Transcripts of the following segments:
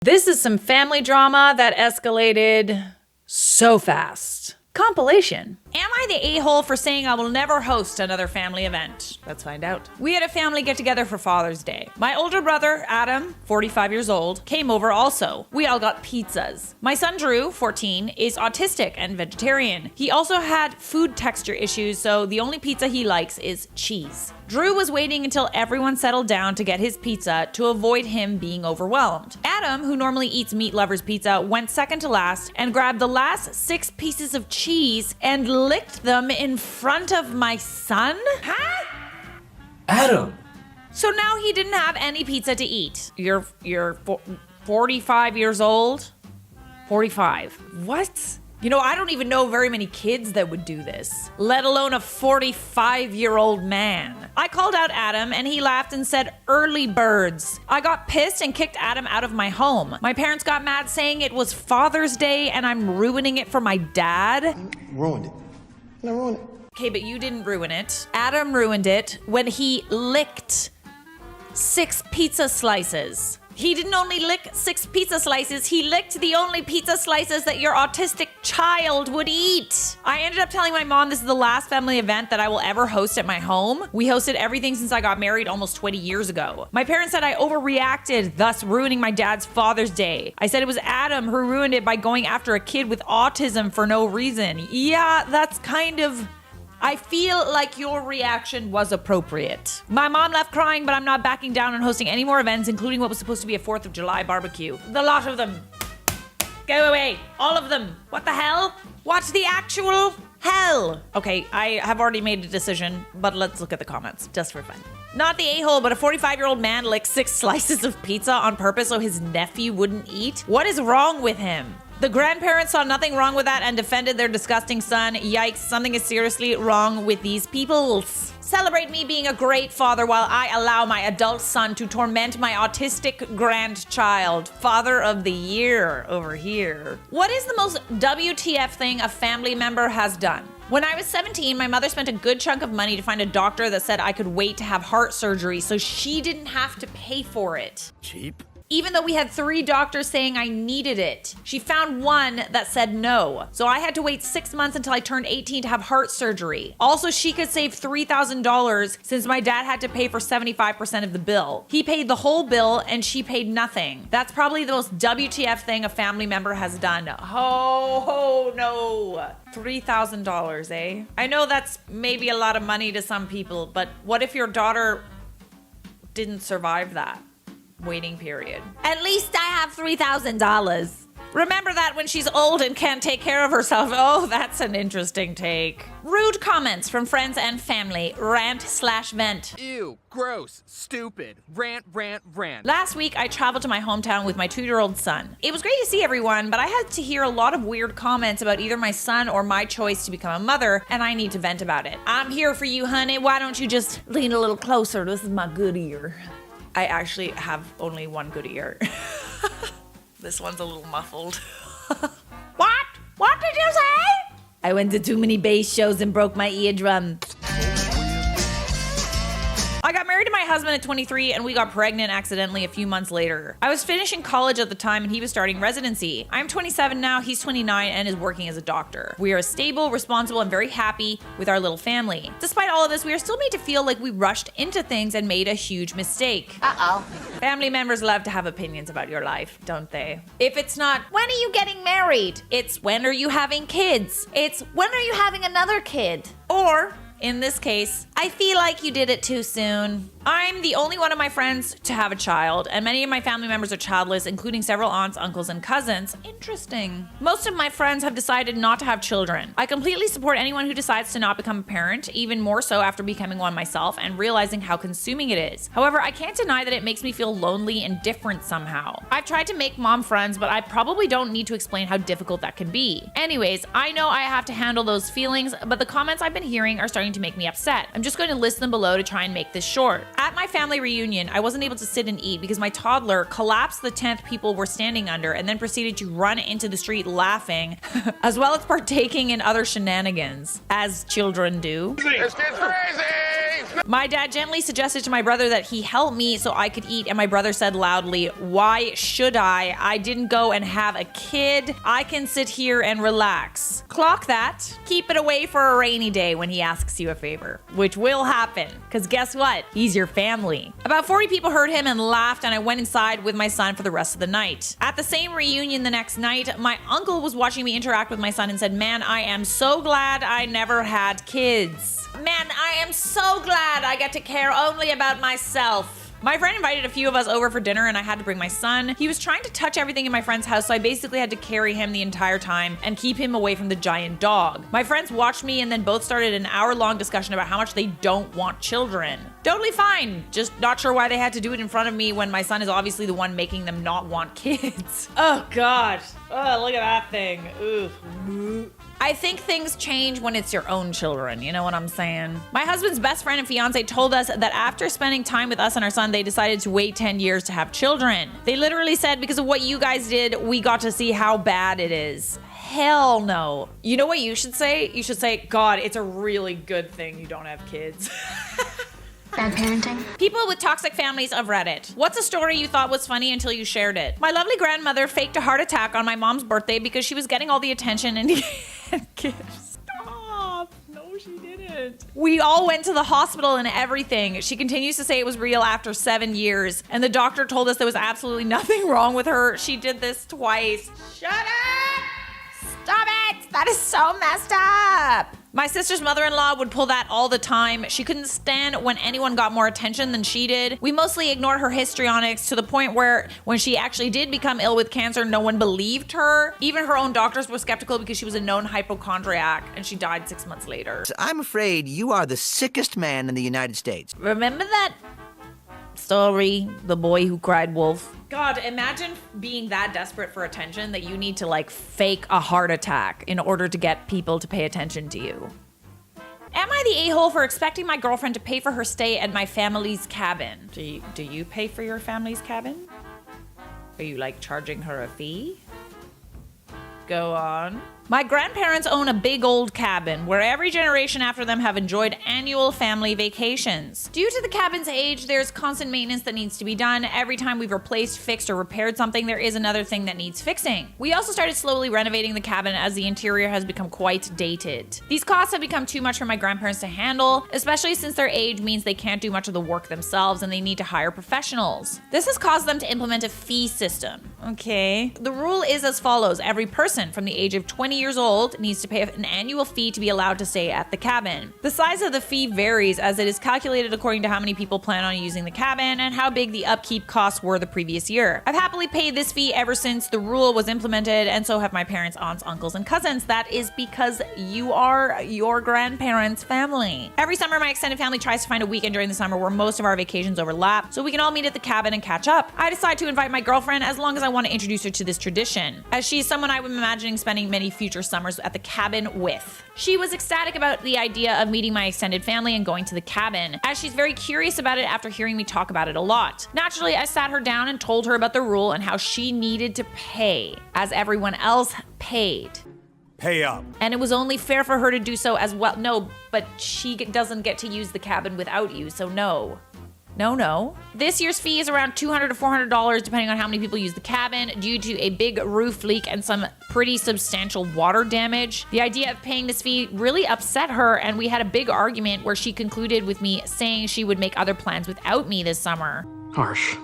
This is some family drama that escalated so fast. Compilation. Am I the a-hole for saying I will never host another family event? Let's find out. We had a family get-together for Father's Day. My older brother, Adam, 45 years old, came over also. We all got pizzas. My son, Drew, 14, is autistic and vegetarian. He also had food texture issues, so the only pizza he likes is cheese. Drew was waiting until everyone settled down to get his pizza to avoid him being overwhelmed. Adam, who normally eats Meat Lover's pizza, went second to last and grabbed the last 6 pieces of cheese and licked them in front of my son? Huh? Adam! So now he didn't have any pizza to eat. You're 45 years old? 45. What? You know, I don't even know very many kids that would do this, let alone a 45-year-old man. I called out Adam and he laughed and said, "Early birds." I got pissed and kicked Adam out of my home. My parents got mad saying it was Father's Day and I'm ruining it for my dad. Ruined it. I ruined it. Okay, but you didn't ruin it. Adam ruined it when he licked 6 pizza slices. He didn't only lick 6 pizza slices, he licked the only pizza slices that your autistic child would eat. I ended up telling my mom this is the last family event that I will ever host at my home. We hosted everything since I got married almost 20 years ago. My parents said I overreacted, thus ruining my dad's Father's Day. I said it was Adam who ruined it by going after a kid with autism for no reason. Yeah, that's kind of... I feel like your reaction was appropriate. My mom left crying, but I'm not backing down on hosting any more events, including what was supposed to be a 4th of July barbecue. The lot of them. Go away. All of them. What the hell? What's the actual hell? Okay, I have already made a decision, but let's look at the comments, just for fun. Not the a-hole, but a 45-year-old man licked 6 slices of pizza on purpose so his nephew wouldn't eat? What is wrong with him? The grandparents saw nothing wrong with that and defended their disgusting son. Yikes, something is seriously wrong with these peoples. Celebrate me being a great father while I allow my adult son to torment my autistic grandchild. Father of the year over here. What is the most WTF thing a family member has done? When I was 17, my mother spent a good chunk of money to find a doctor that said I could wait to have heart surgery so she didn't have to pay for it. Cheap? Even though we had 3 doctors saying I needed it. She found one that said no. So I had to wait 6 months until I turned 18 to have heart surgery. Also, she could save $3,000 since my dad had to pay for 75% of the bill. He paid the whole bill and she paid nothing. That's probably the most WTF thing a family member has done. Ho, no. $3,000, eh? I know that's maybe a lot of money to some people, but what if your daughter didn't survive that waiting period? At least I have $3,000. Remember that when she's old and can't take care of herself. Oh, that's an interesting take. Rude comments from friends and family. Rant/vent. Ew, gross, stupid, rant. Last week, I traveled to my hometown with my 2-year-old son. It was great to see everyone, but I had to hear a lot of weird comments about either my son or my choice to become a mother, and I need to vent about it. I'm here for you, honey. Why don't you just lean a little closer? This is my good ear. I actually have only one good ear. This one's a little muffled. What? What did you say? I went to too many bass shows and broke my eardrum. I got married to my husband at 23 and we got pregnant accidentally a few months later. I was finishing college at the time and he was starting residency. I'm 27 now, he's 29 and is working as a doctor. We are stable, responsible, and very happy with our little family. Despite all of this, we are still made to feel like we rushed into things and made a huge mistake. Uh-oh. Family members love to have opinions about your life, don't they? If it's not, when are you getting married? It's, when are you having kids? It's, when are you having another kid? Or, in this case, I feel like you did it too soon. I'm the only one of my friends to have a child, and many of my family members are childless, including several aunts, uncles, and cousins. Interesting. Most of my friends have decided not to have children. I completely support anyone who decides to not become a parent, even more so after becoming one myself and realizing how consuming it is. However, I can't deny that it makes me feel lonely and different somehow. I've tried to make mom friends, but I probably don't need to explain how difficult that can be. Anyways, I know I have to handle those feelings, but the comments I've been hearing are starting to make me upset. I'm just going to list them below to try and make this short. At my family reunion, I wasn't able to sit and eat because my toddler collapsed the 10th people were standing under and then proceeded to run into the street laughing, as well as partaking in other shenanigans, as children do. This kid's crazy! My dad gently suggested to my brother that he help me so I could eat, and my brother said loudly, "Why should I? I didn't go and have a kid. I can sit here and relax." Clock that. Keep it away for a rainy day when he asks you a favor, which will happen, because guess what? He's your family. About 40 people heard him and laughed, and I went inside with my son for the rest of the night. At the same reunion the next night, my uncle was watching me interact with my son and said, "Man, I am so glad I never had kids. Man, I am so glad I get to care only about myself." My friend invited a few of us over for dinner and I had to bring my son. He was trying to touch everything in my friend's house, so I basically had to carry him the entire time and keep him away from the giant dog. My friends watched me and then both started an hour-long discussion about how much they don't want children. Totally fine, just not sure why they had to do it in front of me when my son is obviously the one making them not want kids. Oh God, oh, look at that thing. Ugh. I think things change when it's your own children, you know what I'm saying? My husband's best friend and fiance told us that after spending time with us and our son, they decided to wait 10 years to have children. They literally said, because of what you guys did, we got to see how bad it is. Hell no. You know what you should say? You should say, "God, it's a really good thing you don't have kids." Bad parenting. People with toxic families of Reddit. What's a story you thought was funny until you shared it? My lovely grandmother faked a heart attack on my mom's birthday because she was getting all the attention and gifts. Stop. No, she didn't. We all went to the hospital and everything. She continues to say it was real after 7 years, and the doctor told us there was absolutely nothing wrong with her. She did this twice. Shut up! Stop it! That is so messed up! My sister's mother-in-law would pull that all the time. She couldn't stand when anyone got more attention than she did. We mostly ignored her histrionics to the point where when she actually did become ill with cancer, no one believed her. Even her own doctors were skeptical because she was a known hypochondriac and she died 6 months later. I'm afraid you are the sickest man in the United States. Remember that story, the boy who cried wolf? God, imagine being that desperate for attention that you need to like fake a heart attack in order to get people to pay attention to you. Am I the a-hole for expecting my girlfriend to pay for her stay at my family's cabin? Do you pay for your family's cabin? Are you like charging her a fee? Go on. My grandparents own a big old cabin where every generation after them have enjoyed annual family vacations. Due to the cabin's age, there's constant maintenance that needs to be done. Every time we've replaced, fixed, or repaired something, there is another thing that needs fixing. We also started slowly renovating the cabin as the interior has become quite dated. These costs have become too much for my grandparents to handle, especially since their age means they can't do much of the work themselves and they need to hire professionals. This has caused them to implement a fee system. Okay. The rule is as follows. Every person from the age of 20 years old needs to pay an annual fee to be allowed to stay at the cabin. The size of the fee varies as it is calculated according to how many people plan on using the cabin and how big the upkeep costs were the previous year. I've happily paid this fee ever since the rule was implemented, and so have my parents, aunts, uncles, and cousins. That is because you are your grandparents' family. Every summer, my extended family tries to find a weekend during the summer where most of our vacations overlap, so we can all meet at the cabin and catch up. I decide to invite my girlfriend as long as I want to introduce her to this tradition, as she's someone I am imagining spending many future summers at the cabin with. She was ecstatic about the idea of meeting my extended family and going to the cabin, as she's very curious about it after hearing me talk about it a lot. Naturally, I sat her down and told her about the rule and how she needed to pay, as everyone else paid. Pay up. And it was only fair for her to do so as well. No, but she doesn't get to use the cabin without you, so no. No. This year's fee is around $200 to $400 depending on how many people use the cabin due to a big roof leak and some pretty substantial water damage. The idea of paying this fee really upset her, and we had a big argument where she concluded with me saying she would make other plans without me this summer. Harsh.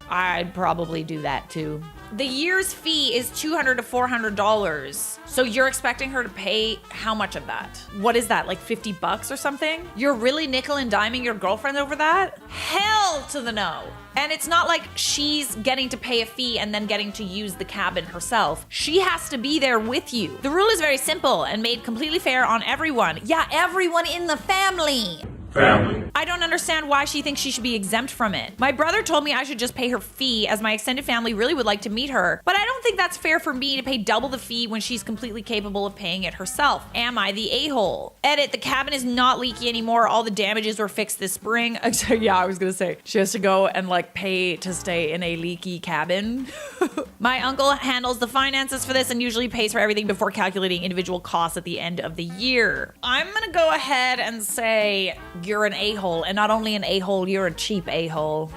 I'd probably do that too. The year's fee is $200 to $400. So you're expecting her to pay how much of that? What is that, like $50 or something? You're really nickel and diming your girlfriend over that? Hell to the no. And it's not like she's getting to pay a fee and then getting to use the cabin herself. She has to be there with you. The rule is very simple and made completely fair on everyone. Yeah, everyone in the family. I don't understand why she thinks she should be exempt from it. My brother told me I should just pay her fee as my extended family really would like to meet her, but I don't think that's fair for me to pay double the fee when she's completely capable of paying it herself. Am I the a-hole? Edit, the cabin is not leaky anymore. All the damages were fixed this spring. Yeah, I was gonna say, she has to go and like pay to stay in a leaky cabin. My uncle handles the finances for this and usually pays for everything before calculating individual costs at the end of the year. I'm gonna go ahead and say you're an a-hole, and not only an a-hole, you're a cheap a-hole.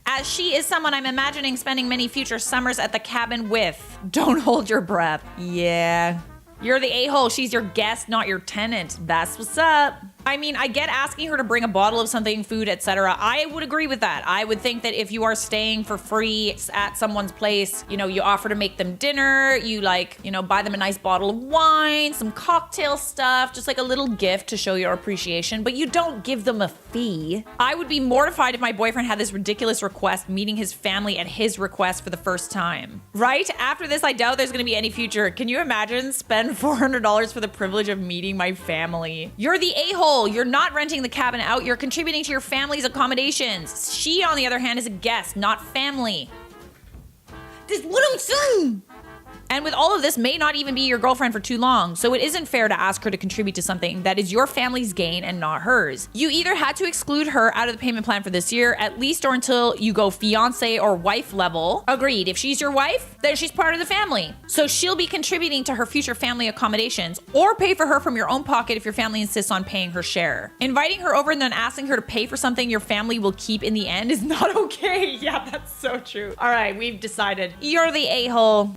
As she is someone I'm imagining spending many future summers at the cabin with. Don't hold your breath. Yeah. You're the a-hole. She's your guest, not your tenant. That's what's up. I mean, I get asking her to bring a bottle of something, food, etc. I would agree with that. I would think that if you are staying for free at someone's place, you know, you offer to make them dinner, you like, you know, buy them a nice bottle of wine, some cocktail stuff, just like a little gift to show your appreciation, but you don't give them a fee. I would be mortified if my boyfriend had this ridiculous request, meeting his family at his request for the first time. Right? After this, I doubt there's gonna be any future. Can you imagine? Spend $400 for the privilege of meeting my family. You're the a-hole. You're not renting the cabin out. You're contributing to your family's accommodations. She, on the other hand, is a guest, not family. This is what I'm saying. And with all of this, may not even be your girlfriend for too long, so it isn't fair to ask her to contribute to something that is your family's gain and not hers. You either had to exclude her out of the payment plan for this year, at least or until you go fiance or wife level. Agreed. If she's your wife, then she's part of the family. So she'll be contributing to her future family accommodations, or pay for her from your own pocket if your family insists on paying her share. Inviting her over and then asking her to pay for something your family will keep in the end is not okay. Yeah, that's so true. All right, we've decided. You're the a-hole.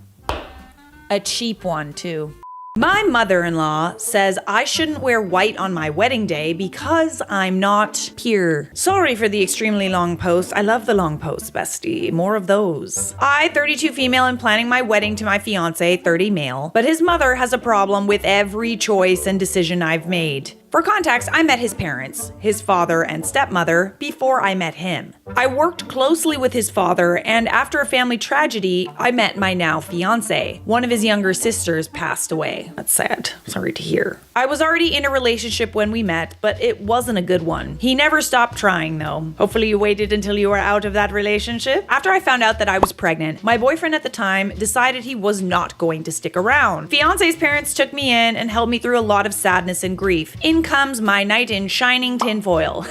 A cheap one, too. My mother-in-law says I shouldn't wear white on my wedding day because I'm not pure. Sorry for the extremely long post. I love the long posts, bestie. More of those. I, 32 female, am planning my wedding to my fiance, 30 male, but his mother has a problem with every choice and decision I've made. For context, I met his parents, his father and stepmother, before I met him. I worked closely with his father, and after a family tragedy, I met my now fiance. One of his younger sisters passed away. That's sad. Sorry to hear. I was already in a relationship when we met, but it wasn't a good one. He never stopped trying, though. Hopefully you waited until you were out of that relationship. After I found out that I was pregnant, my boyfriend at the time decided he was not going to stick around. Fiance's parents took me in and held me through a lot of sadness and grief. In comes my knight in shining tinfoil.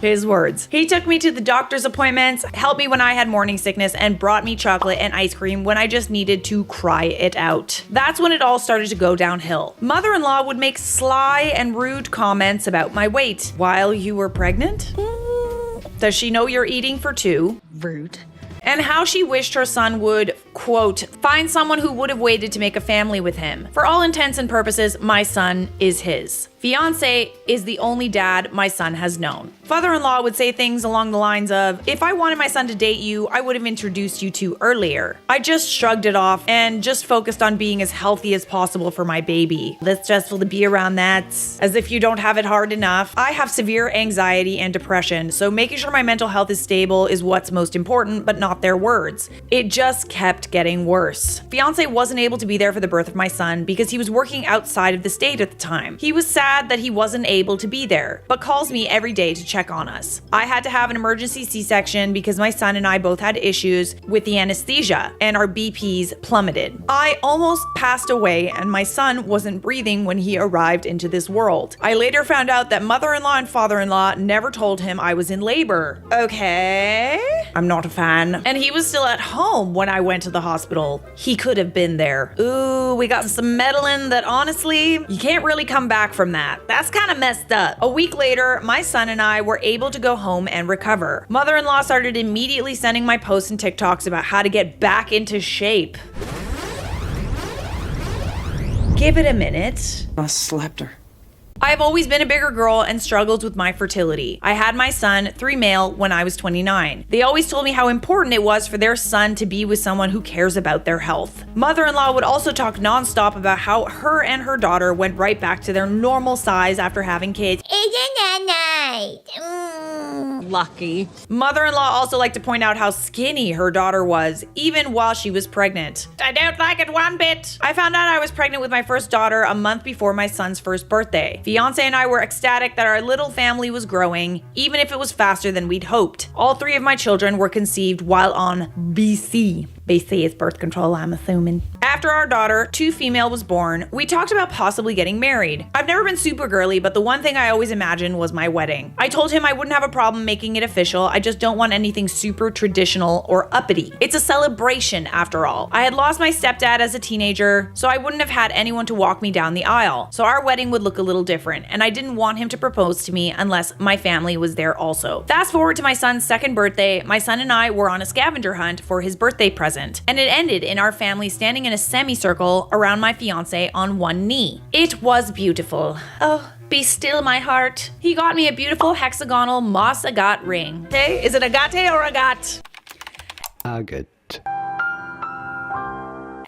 His words. He took me to the doctor's appointments, helped me when I had morning sickness, and brought me chocolate and ice cream when I just needed to cry it out. That's when it all started to go downhill. Mother-in-law would make sly and rude comments about my weight. While you were pregnant? Does she know you're eating for two? Rude. And how she wished her son would, quote, find someone who would have waited to make a family with him. For all intents and purposes, my son is his. Fiance is the only dad my son has known. Father-in-law would say things along the lines of, if I wanted my son to date you, I would have introduced you to earlier. I just shrugged it off and just focused on being as healthy as possible for my baby. That's stressful to be around that. As if you don't have it hard enough. I have severe anxiety and depression, so making sure my mental health is stable is what's most important, but not their words. It just kept getting worse. Fiance wasn't able to be there for the birth of my son because he was working outside of the state at the time. He was sad that he wasn't able to be there, but calls me every day to check on us. I had to have an emergency C-section because my son and I both had issues with the anesthesia and our BPs plummeted. I almost passed away and my son wasn't breathing when he arrived into this world. I later found out that mother-in-law and father-in-law never told him I was in labor. Okay. I'm not a fan. And he was still at home when I went to the hospital. He could have been there. Ooh, we got some meddling that honestly, you can't really come back from that. That's kind of messed up. A week later, my son and I were able to go home and recover. Mother-in-law started immediately sending my posts and TikToks about how to get back into shape. Give it a minute. I slapped her. I've always been a bigger girl and struggled with my fertility. I had my son, 3 male, when I was 29. They always told me how important it was for their son to be with someone who cares about their health. Mother-in-law would also talk nonstop about how her and her daughter went right back to their normal size after having kids. white. Lucky. Mother-in-law also liked to point out how skinny her daughter was, even while she was pregnant. I don't like it one bit. I found out I was pregnant with my first daughter a month before my son's first birthday. Fiance and I were ecstatic that our little family was growing, even if it was faster than we'd hoped. All 3 of my children were conceived while on BC. BC is birth control, I'm assuming. After our daughter, 2 female, was born, we talked about possibly getting married. I've never been super girly, but the one thing I always imagined was my wedding. I told him I wouldn't have a problem making it official, I just don't want anything super traditional or uppity. It's a celebration after all. I had lost my stepdad as a teenager, so I wouldn't have had anyone to walk me down the aisle. So our wedding would look a little different, and I didn't want him to propose to me unless my family was there also. Fast forward to my son's 2nd birthday, my son and I were on a scavenger hunt for his birthday present, and it ended in our family standing in a semicircle around my fiance on one knee. It was beautiful. Oh, be still, my heart. He got me a beautiful hexagonal moss agate ring. Hey, is it agate or agate? Agate.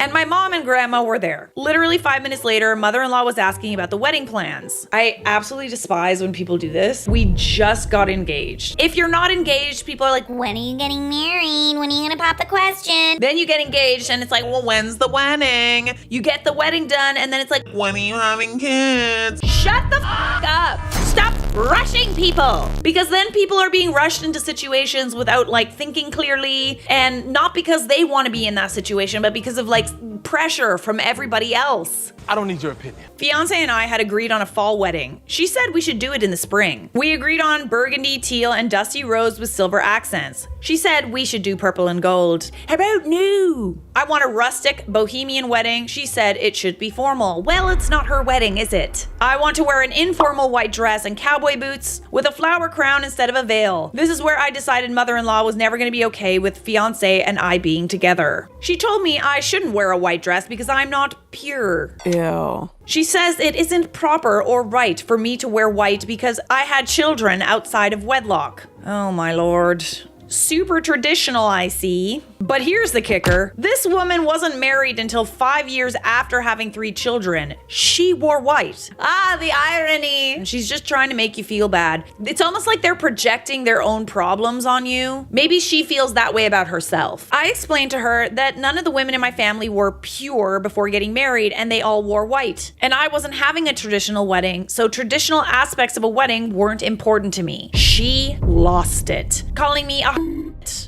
And my mom and grandma were there. Literally 5 minutes later, mother-in-law was asking about the wedding plans. I absolutely despise when people do this. We just got engaged. If you're not engaged, people are like, When are you getting married? When are you gonna pop the question? then you get engaged and it's like, well, when's the wedding? You get the wedding done and then it's like, When are you having kids? shut the f up. Stop rushing people. Because then people are being rushed into situations without like thinking clearly, and not because they want to be in that situation, but because of like pressure from everybody else. I don't need your opinion. Fiance and I had agreed on a fall wedding. She said we should do it in the spring. We agreed on burgundy, teal, and dusty rose with silver accents. She said we should do purple and gold. How about new? I want a rustic, bohemian wedding. She said it should be formal. Well, it's not her wedding, is it? I want to wear an informal white dress and cowboy boots with a flower crown instead of a veil. This is where I decided mother-in-law was never going to be okay with fiance and I being together. She told me I shouldn't wear a white dress because I'm not pure. Ew. She says it isn't proper or right for me to wear white because I had children outside of wedlock. Oh my lord. Super traditional, I see. But here's the kicker. This woman wasn't married until 5 years after having 3 children. She wore white. Ah, the irony. And she's just trying to make you feel bad. It's almost like they're projecting their own problems on you. Maybe she feels that way about herself. I explained to her that none of the women in my family were pure before getting married and they all wore white. And I wasn't having a traditional wedding, so traditional aspects of a wedding weren't important to me. She lost it, calling me a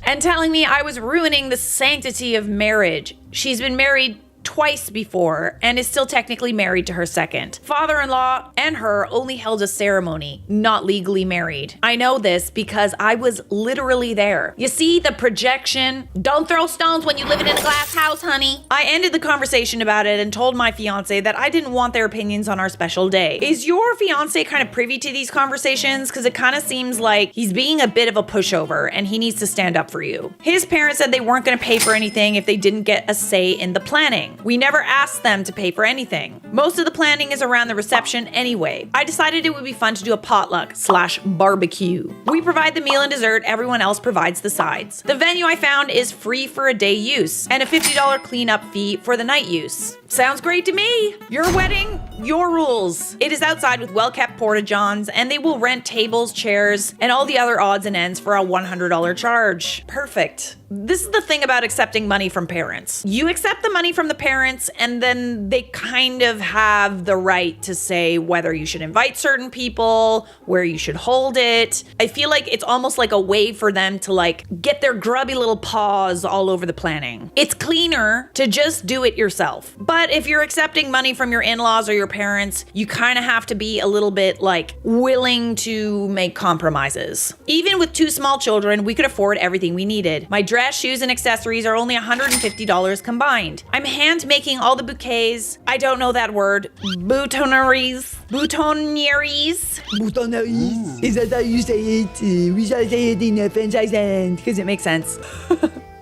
and telling me I was ruining the sanctity of marriage. She's been married twice before and is still technically married to her second. Father-in-law and her only held a ceremony, not legally married. I know this because I was literally there. You see the projection? Don't throw stones when you live in a glass house, honey. I ended the conversation about it and told my fiance that I didn't want their opinions on our special day. Is your fiance kind of privy to these conversations? Because it kind of seems like he's being a bit of a pushover and he needs to stand up for you. His parents said they weren't going to pay for anything if they didn't get a say in the planning. We never asked them to pay for anything. Most of the planning is around the reception anyway. I decided it would be fun to do a potluck/barbecue. We provide the meal and dessert, everyone else provides the sides. The venue I found is free for a day use and a $50 cleanup fee for the night use. Sounds great to me. Your wedding, your rules. It is outside with well-kept porta-johns and they will rent tables, chairs, and all the other odds and ends for a $100 charge. Perfect. This is the thing about accepting money from parents. You accept the money from the parents and then they kind of have the right to say whether you should invite certain people, where you should hold it. I feel like it's almost like a way for them to like get their grubby little paws all over the planning. It's cleaner to just do it yourself. But if you're accepting money from your in-laws or your parents, you kind of have to be a little bit like willing to make compromises. Even with 2 small children, we could afford everything we needed. My dress, shoes, and accessories are only $150 combined. I'm hand making all the bouquets. I don't know that word. Boutonneries. Boutonnieries. Boutonneries. Is that how you say it? We shall say it in a French accent. Because it makes sense.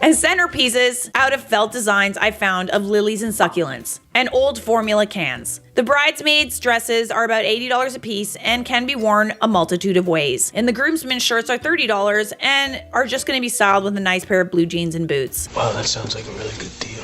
And centerpieces out of felt designs I found of lilies and succulents, and old formula cans. The bridesmaids' dresses are about $80 a piece and can be worn a multitude of ways. And the groomsmen's shirts are $30 and are just going to be styled with a nice pair of blue jeans and boots. Wow, that sounds like a really good deal.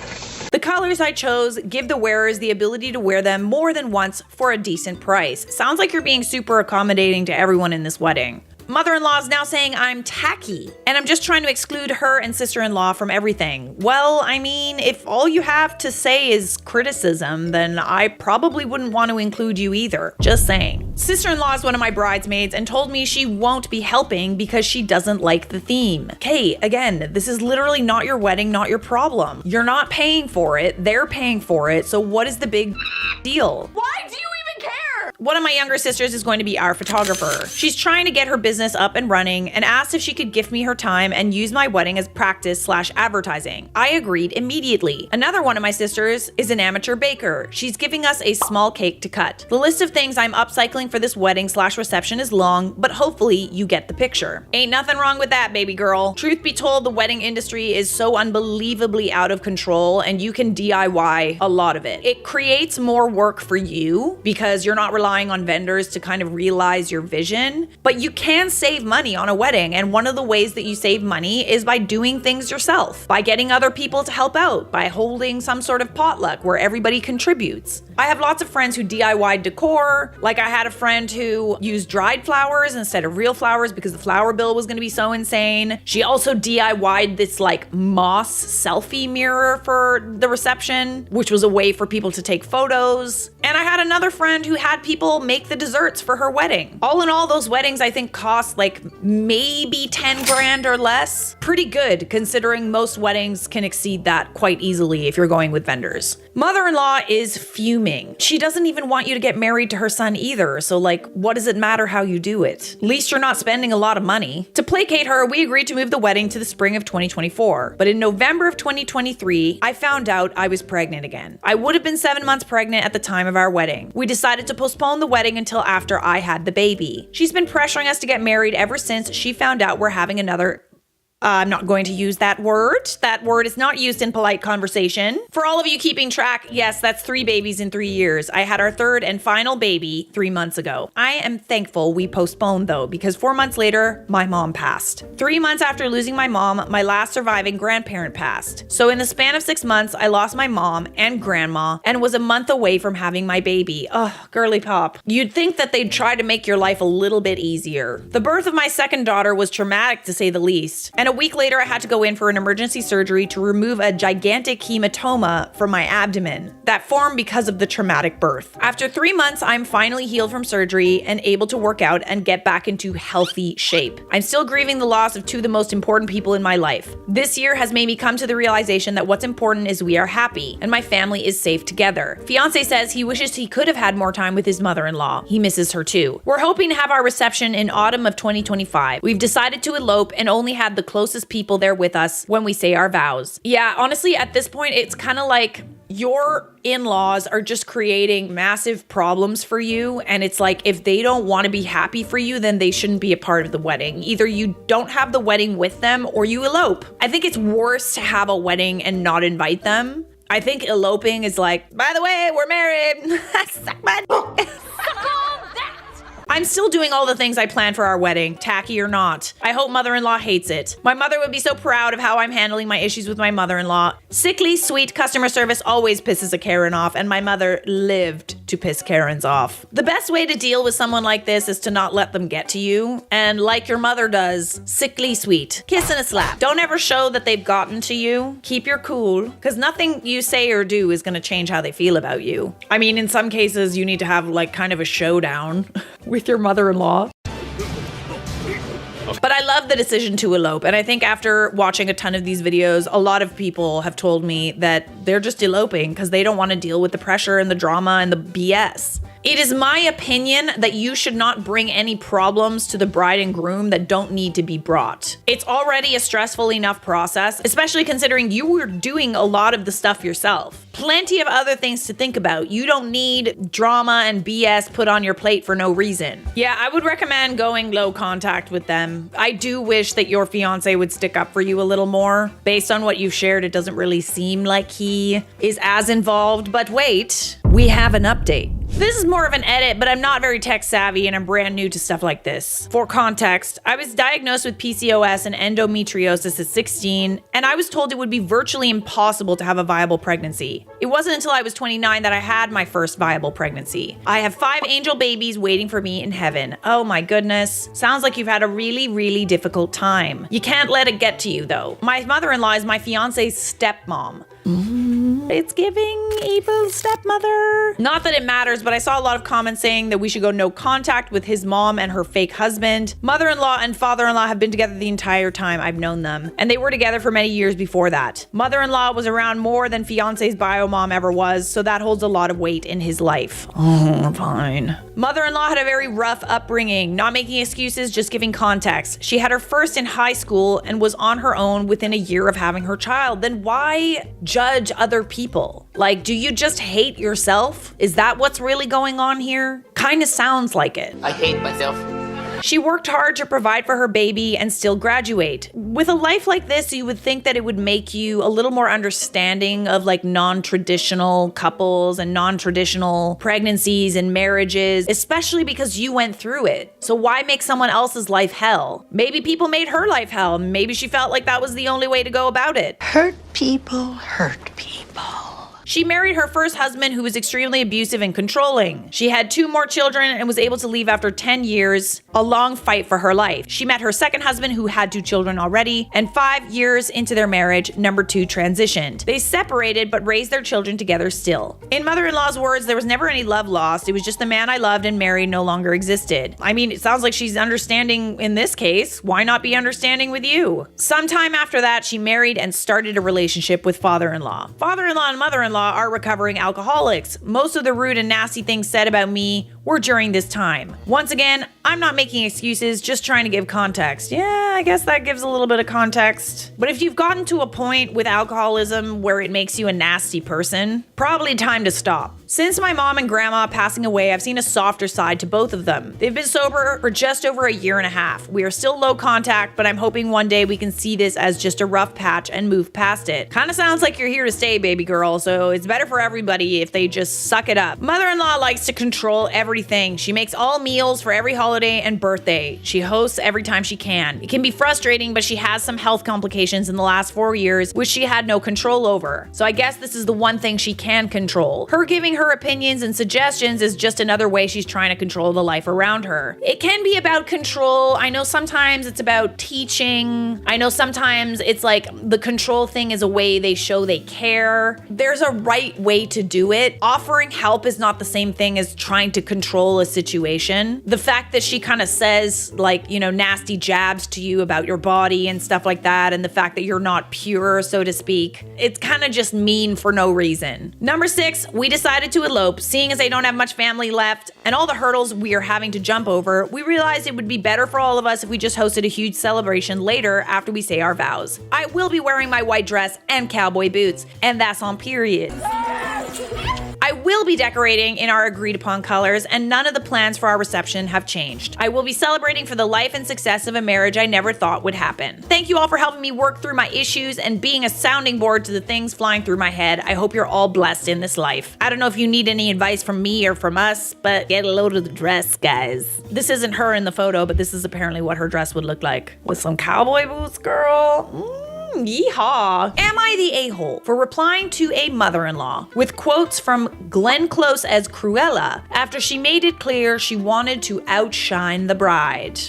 The colors I chose give the wearers the ability to wear them more than once for a decent price. Sounds like you're being super accommodating to everyone in this wedding. Mother-in-law is now saying I'm tacky, and I'm just trying to exclude her and sister-in-law from everything. Well, I mean, if all you have to say is criticism, then I probably wouldn't want to include you either. Just saying. Sister-in-law is one of my bridesmaids and told me she won't be helping because she doesn't like the theme. Okay, again, this is literally not your wedding, not your problem. You're not paying for it, they're paying for it, so what is the big deal? Why do you even care? One of my younger sisters is going to be our photographer. She's trying to get her business up and running and asked if she could gift me her time and use my wedding as practice/advertising. I agreed immediately. Another one of my sisters is an amateur baker. She's giving us a small cake to cut. The list of things I'm upcycling for this wedding/reception is long, but hopefully you get the picture. Ain't nothing wrong with that, baby girl. Truth be told, the wedding industry is so unbelievably out of control and you can DIY a lot of it. It creates more work for you because you're not relying on vendors to kind of realize your vision, but you can save money on a wedding, and one of the ways that you save money is by doing things yourself, by getting other people to help out, by holding some sort of potluck where everybody contributes. I have lots of friends who DIY decor, like I had a friend who used dried flowers instead of real flowers because the flower bill was going to be so insane. She also DIY'd this like moss selfie mirror for the reception, which was a way for people to take photos. And I had another friend who had people make the desserts for her wedding. All in all, those weddings I think cost like maybe 10 grand or less. Pretty good considering most weddings can exceed that quite easily if you're going with vendors. Mother-in-law is fuming. She doesn't even want you to get married to her son either, so like, what does it matter how you do it? At least you're not spending a lot of money. To placate her, we agreed to move the wedding to the spring of 2024. But in November of 2023, I found out I was pregnant again. I would have been 7 months pregnant at the time of our wedding. We decided to postpone the wedding until after I had the baby. She's been pressuring us to get married ever since she found out we're having another I'm not going to use that word. That word is not used in polite conversation. For all of you keeping track, yes, that's 3 babies in 3 years. I had our third and final baby 3 months ago. I am thankful we postponed though, because 4 months later, my mom passed. 3 months after losing my mom, my last surviving grandparent passed. So in the span of 6 months, I lost my mom and grandma and was a month away from having my baby. Ugh, girly pop. You'd think that they'd try to make your life a little bit easier. The birth of my second daughter was traumatic to say the least. And a week later, I had to go in for an emergency surgery to remove a gigantic hematoma from my abdomen that formed because of the traumatic birth. After 3 months, I'm finally healed from surgery and able to work out and get back into healthy shape. I'm still grieving the loss of 2 of the most important people in my life. This year has made me come to the realization that what's important is we are happy and my family is safe together. Fiance says he wishes he could have had more time with his mother-in-law. He misses her too. We're hoping to have our reception in autumn of 2025. We've decided to elope and only had the closest people there with us when we say our vows. Yeah, honestly, at this point, it's kind of like your in-laws are just creating massive problems for you. And it's like, if they don't want to be happy for you, then they shouldn't be a part of the wedding. Either you don't have the wedding with them or you elope. I think it's worse to have a wedding and not invite them. I think eloping is like, by the way, we're married. Suck my dick. I'm still doing all the things I planned for our wedding, tacky or not. I hope mother-in-law hates it. My mother would be so proud of how I'm handling my issues with my mother-in-law. Sickly, sweet customer service always pisses a Karen off, and my mother lived to piss Karens off. The best way to deal with someone like this is to not let them get to you, and like your mother does, sickly sweet. Kiss and a slap. Don't ever show that they've gotten to you. Keep your cool, because nothing you say or do is gonna change how they feel about you. I mean, in some cases, you need to have like kind of a showdown with your mother-in-law. But I love the decision to elope, and I think after watching a ton of these videos, a lot of people have told me that they're just eloping because they don't want to deal with the pressure and the drama and the BS. It is my opinion that you should not bring any problems to the bride and groom that don't need to be brought. It's already a stressful enough process, especially considering you were doing a lot of the stuff yourself. Plenty of other things to think about. You don't need drama and BS put on your plate for no reason. Yeah, I would recommend going low contact with them. I do wish that your fiance would stick up for you a little more. Based on what you've shared, it doesn't really seem like he is as involved, but wait, we have an update. This is more of an edit, but I'm not very tech savvy and I'm brand new to stuff like this. For context, I was diagnosed with PCOS and endometriosis at 16, and I was told it would be virtually impossible to have a viable pregnancy. It wasn't until I was 29 that I had my first viable pregnancy. I have 5 angel babies waiting for me in heaven. Oh my goodness. Sounds like you've had a really, really difficult time. You can't let it get to you though. My mother-in-law is my fiance's stepmom. It's giving evil stepmother. Not that it matters, but I saw a lot of comments saying that we should go no contact with his mom and her fake husband. Mother-in-law and father-in-law have been together the entire time I've known them, and they were together for many years before that. Mother-in-law was around more than fiance's bio mom ever was, so that holds a lot of weight in his life. Oh, fine. Mother-in-law had a very rough upbringing, not making excuses, just giving context. She had her first in high school and was on her own within a year of having her child. Then why judge other people? Like, do you just hate yourself? Is that what's really going on here? Kinda sounds like it. I hate myself. She worked hard to provide for her baby and still graduate. With a life like this, you would think that it would make you a little more understanding of like non-traditional couples and non-traditional pregnancies and marriages, especially because you went through it. So why make someone else's life hell? Maybe people made her life hell. Maybe she felt like that was the only way to go about it. Hurt people hurt people. She married her first husband, who was extremely abusive and controlling. She had 2 more children and was able to leave after 10 years, a long fight for her life. She met her second husband, who had 2 children already, and 5 years into their marriage, number 2 transitioned. They separated but raised their children together still. In mother-in-law's words, there was never any love lost. It was just the man I loved and married no longer existed. I mean, it sounds like she's understanding in this case. Why not be understanding with you? Sometime after that, she married and started a relationship with father-in-law. Father-in-law and mother-in-law are recovering alcoholics. Most of the rude and nasty things said about me were during this time. Once again, I'm not making excuses, just trying to give context. Yeah, I guess that gives a little bit of context. But if you've gotten to a point with alcoholism where it makes you a nasty person, probably time to stop. Since my mom and grandma passing away, I've seen a softer side to both of them. They've been sober for just over a year and a half. We are still low contact, but I'm hoping one day we can see this as just a rough patch and move past it. Kinda sounds like you're here to stay, baby girl, so it's better for everybody if they just suck it up. Mother-in-law likes to control everything. She makes all meals for every holiday and birthday. She hosts every time she can. It can be frustrating, but she has some health complications in the last 4 years, which she had no control over. So I guess this is the one thing she can control. Her giving her opinions and suggestions is just another way she's trying to control the life around her. It can be about control. I know sometimes it's about teaching. I know sometimes it's like the control thing is a way they show they care. There's a right way to do it. Offering help is not the same thing as trying to control a situation. The fact that she kind of says like, you know, nasty jabs to you about your body and stuff like that, and the fact that you're not pure, so to speak, it's kind of just mean for no reason. Number 6, we decided to elope. Seeing as I don't have much family left and all the hurdles we are having to jump over, we realized it would be better for all of us if we just hosted a huge celebration later after we say our vows. I will be wearing my white dress and cowboy boots, and that's on periods. I will be decorating in our agreed upon colors, and none of the plans for our reception have changed. I will be celebrating for the life and success of a marriage I never thought would happen. Thank you all for helping me work through my issues and being a sounding board to the things flying through my head. I hope you're all blessed in this life. I don't know if you need any advice from me or from us, but get a load of the dress, guys. This isn't her in the photo, but this is apparently what her dress would look like. With some cowboy boots, girl. Yeehaw. Am I the a-hole for replying to a mother-in-law with quotes from Glenn Close as Cruella after she made it clear she wanted to outshine the bride?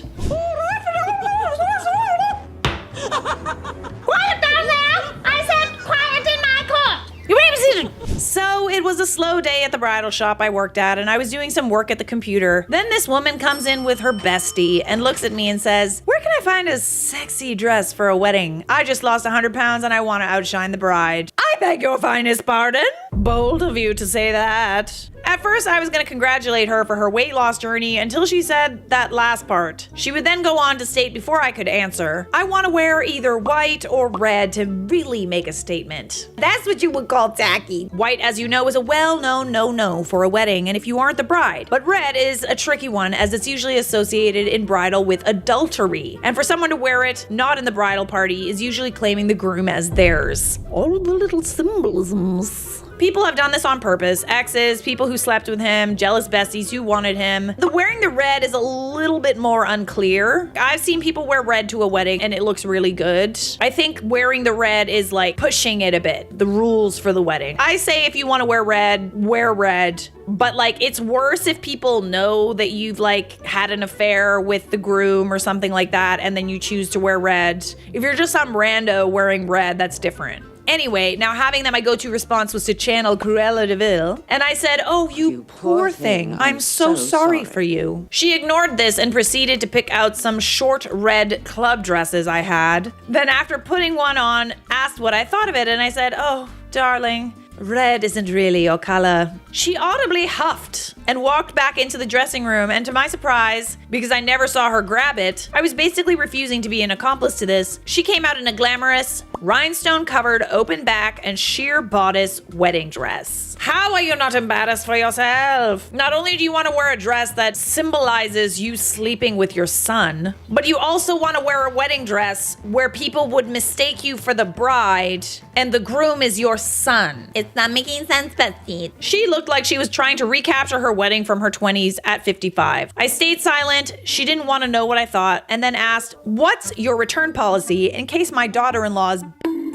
Quiet down there! I said quiet in my court! You babysitting! So it was a slow day at the bridal shop I worked at, and I was doing some work at the computer. Then this woman comes in with her bestie and looks at me and says, "Where can I find a sexy dress for a wedding? I just lost 100 pounds and I want to outshine the bride." I beg your finest pardon? Bold of you to say that. At first, I was going to congratulate her for her weight loss journey until she said that last part. She would then go on to state before I could answer, "I want to wear either white or red to really make a statement." That's what you would call tacky. White, as you know, is a well-known no-no for a wedding, and if you aren't the bride. But red is a tricky one, as it's usually associated in bridal with adultery. And for someone to wear it, not in the bridal party, is usually claiming the groom as theirs. All of the little symbolisms. People have done this on purpose. Exes, people who slept with him, jealous besties who wanted him. The wearing the red is a little bit more unclear. I've seen people wear red to a wedding and it looks really good. I think wearing the red is like pushing it a bit. The rules for the wedding. I say if you want to wear red, wear red. But like, it's worse if people know that you've like had an affair with the groom or something like that, and then you choose to wear red. If you're just some rando wearing red, that's different. Anyway, now having that, my go-to response was to channel Cruella de Vil. And I said, oh, you poor thing. I'm so sorry for you. She ignored this and proceeded to pick out some short red club dresses I had. Then after putting one on, asked what I thought of it. And I said, oh, darling, red isn't really your color. She audibly huffed and walked back into the dressing room, and to my surprise, because I never saw her grab it, I was basically refusing to be an accomplice to this. She came out in a glamorous, rhinestone-covered, open back, and sheer bodice wedding dress. How are you not embarrassed for yourself? Not only do you want to wear a dress that symbolizes you sleeping with your son, but you also want to wear a wedding dress where people would mistake you for the bride and the groom is your son. It's not making sense, bestie. She looked like she was trying to recapture her wedding from her 20s at 55. I stayed silent. She didn't want to know what I thought, and then asked, what's your return policy in case my daughter-in-law's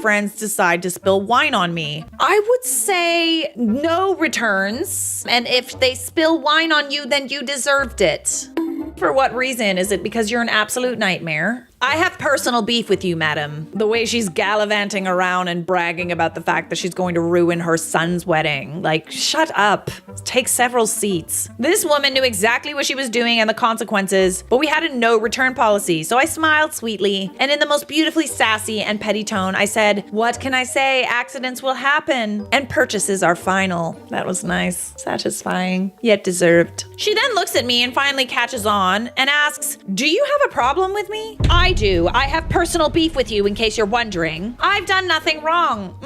friends decide to spill wine on me? I would say no returns. And if they spill wine on you, then you deserved it. For what reason? Is it because you're an absolute nightmare? I have personal beef with you, madam. The way she's gallivanting around and bragging about the fact that she's going to ruin her son's wedding. Like, shut up. Take several seats. This woman knew exactly what she was doing and the consequences, but we had a no return policy, so I smiled sweetly, and in the most beautifully sassy and petty tone, I said, what can I say? Accidents will happen, and purchases are final. That was nice, satisfying, yet deserved. She then looks at me and finally catches on and asks, do you have a problem with me? I do. I have personal beef with you, in case you're wondering. I've done nothing wrong.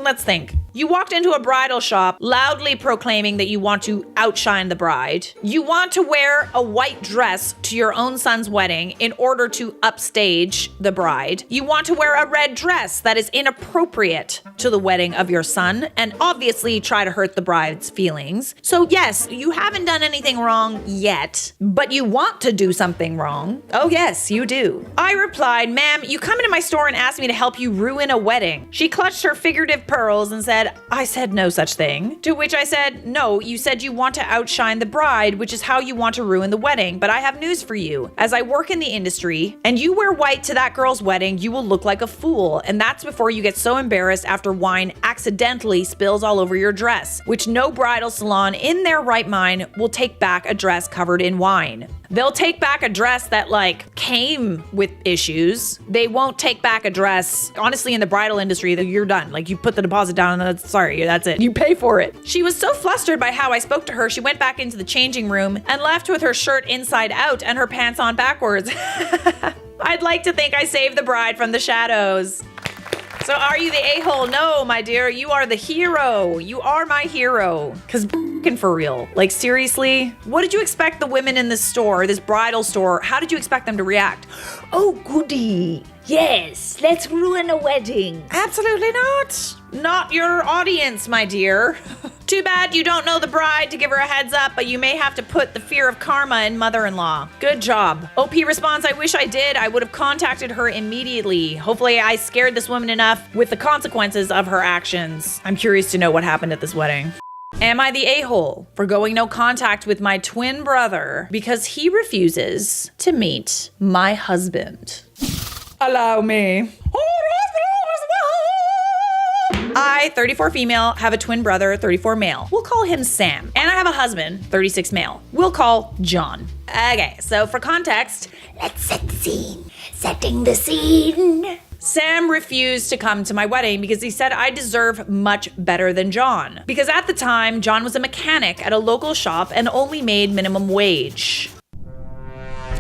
Let's think. You walked into a bridal shop loudly proclaiming that you want to outshine the bride. You want to wear a white dress to your own son's wedding in order to upstage the bride. You want to wear a red dress that is inappropriate to the wedding of your son and obviously try to hurt the bride's feelings. So yes, you haven't done anything wrong yet, but you want to do something wrong. Oh yes, you do. I replied, ma'am, you come into my store and asked me to help you ruin a wedding. She clutched her figurative pearls and said, I said no such thing. To which I said, no, you said you want to outshine the bride, which is how you want to ruin the wedding. But I have news for you. As I work in the industry and you wear white to that girl's wedding, you will look like a fool. And that's before you get so embarrassed after wine accidentally spills all over your dress, which no bridal salon in their right mind will take back a dress covered in wine. They'll take back a dress that like came with issues. They won't take back a dress, honestly, in the bridal industry that you're done. Like you put the deposit down and that's it. You pay for it. She was so flustered by how I spoke to her, she went back into the changing room and left with her shirt inside out and her pants on backwards. I'd like to think I saved the bride from the shadows. So are you the a-hole? No, my dear, you are the hero. You are my hero. Cause for real, like seriously, what did you expect the women in this store, this bridal store, how did you expect them to react? Oh, goody. Yes, let's ruin a wedding. Absolutely not. Not your audience, my dear. Too bad you don't know the bride to give her a heads up, but you may have to put the fear of karma in mother-in-law. Good job. OP response, I wish I did. I would have contacted her immediately. Hopefully I scared this woman enough with the consequences of her actions. I'm curious to know what happened at this wedding. Am I the a-hole for going no contact with my twin brother because he refuses to meet my husband? Allow me. I, 34 female, have a twin brother, 34 male. We'll call him Sam. And I have a husband, 36 male. We'll call John. Okay, so for context, Let's set the scene. Setting the scene. Sam refused to come to my wedding because he said I deserve much better than John. Because at the time, John was a mechanic at a local shop and only made minimum wage.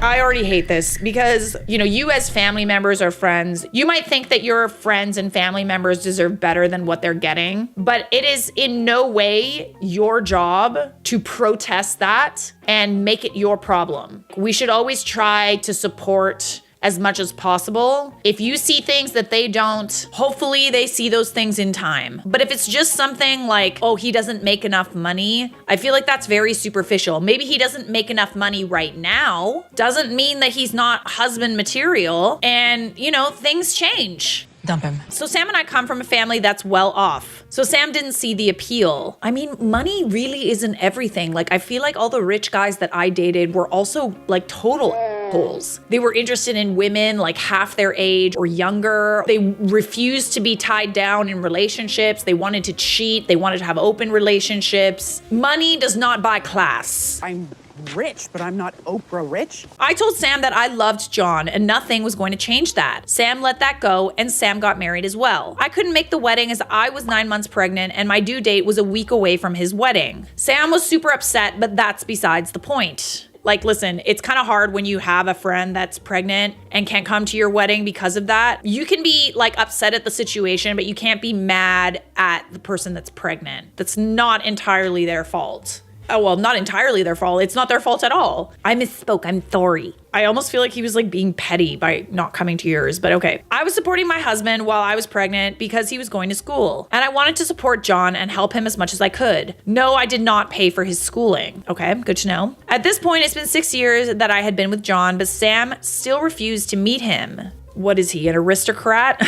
I already hate this because, you as family members or friends, you might think that your friends and family members deserve better than what they're getting, but it is in no way your job to protest that and make it your problem. We should always try to support as much as possible. If you see things that they don't, hopefully they see those things in time. But if it's just something like, oh, he doesn't make enough money, I feel like that's very superficial. Maybe he doesn't make enough money right now. Doesn't mean that he's not husband material. And, you know, things change. Dump him. So Sam and I come from a family that's well off. So Sam didn't see the appeal. I mean, money really isn't everything. Like, I feel like all the rich guys that I dated were also like total holes. They were interested in women like half their age or younger. They refused to be tied down in relationships. They wanted to cheat. They wanted to have open relationships. Money does not buy class. I'm rich, but I'm not Oprah rich. I told Sam that I loved John and nothing was going to change that. Sam let that go and Sam got married as well. I couldn't make the wedding as I was 9 months pregnant and my due date was a week away from his wedding. Sam was super upset, but that's besides the point. Like, listen, it's kind of hard when you have a friend that's pregnant and can't come to your wedding because of that. You can be like upset at the situation, but you can't be mad at the person that's pregnant. That's not entirely their fault. Oh, well, not entirely their fault. It's not their fault at all. I misspoke. I'm sorry. I almost feel like he was like being petty by not coming to yours, but okay. I was supporting my husband while I was pregnant because he was going to school. And I wanted to support John and help him as much as I could. No, I did not pay for his schooling. Okay, good to know. At this point, it's been 6 years that I had been with John, but Sam still refused to meet him. What is he, an aristocrat?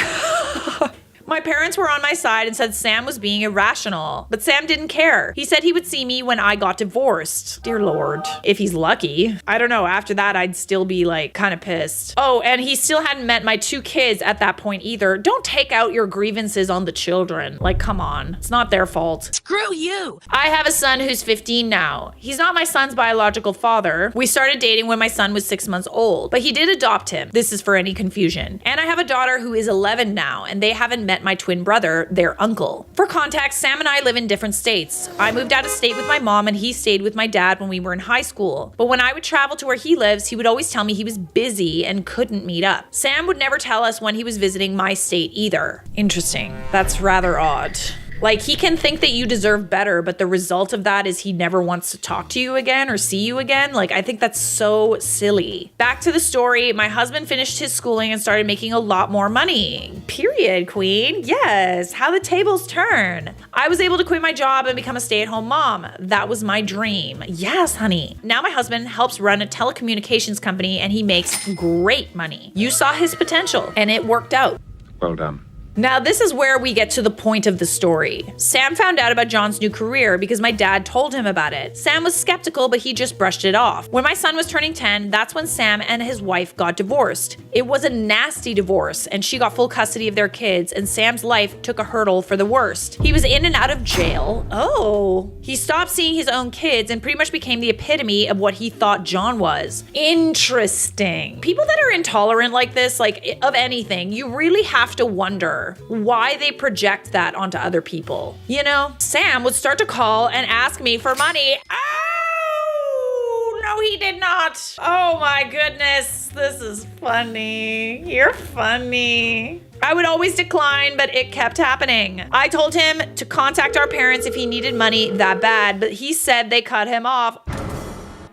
My parents were on my side and said Sam was being irrational, but Sam didn't care. He said he would see me when I got divorced. Dear Lord, if he's lucky. I don't know, after that I'd still be like kind of pissed. Oh, and he still hadn't met my 2 kids at that point either. Don't take out your grievances on the children. Like, come on, it's not their fault. Screw you! I have a son who's 15 now. He's not my son's biological father. We started dating when my son was 6 months old, but he did adopt him. This is for any confusion. And I have a daughter who is 11 now, and they haven't met my twin brother, their uncle. For context, Sam and I live in different states. I moved out of state with my mom and he stayed with my dad when we were in high school. But when I would travel to where he lives, he would always tell me he was busy and couldn't meet up. Sam would never tell us when he was visiting my state either. Interesting. That's rather odd. Like, he can think that you deserve better, but the result of that is he never wants to talk to you again or see you again. Like, I think that's so silly. Back to the story, my husband finished his schooling and started making a lot more money. Period, queen. Yes, how the tables turn. I was able to quit my job and become a stay-at-home mom. That was my dream. Yes, honey. Now my husband helps run a telecommunications company and he makes great money. You saw his potential and it worked out. Well done. Now, this is where we get to the point of the story. Sam found out about John's new career because my dad told him about it. Sam was skeptical, but he just brushed it off. When my son was turning 10, that's when Sam and his wife got divorced. It was a nasty divorce, and she got full custody of their kids, and Sam's life took a hurdle for the worst. He was in and out of jail. Oh. He stopped seeing his own kids and pretty much became the epitome of what he thought John was. Interesting. People that are intolerant like this, like of anything, you really have to wonder why they project that onto other people. You know, Sam would start to call and ask me for money. Oh, no, he did not. Oh my goodness, this is funny. You're funny. I would always decline, but it kept happening. I told him to contact our parents if he needed money that bad, but he said they cut him off.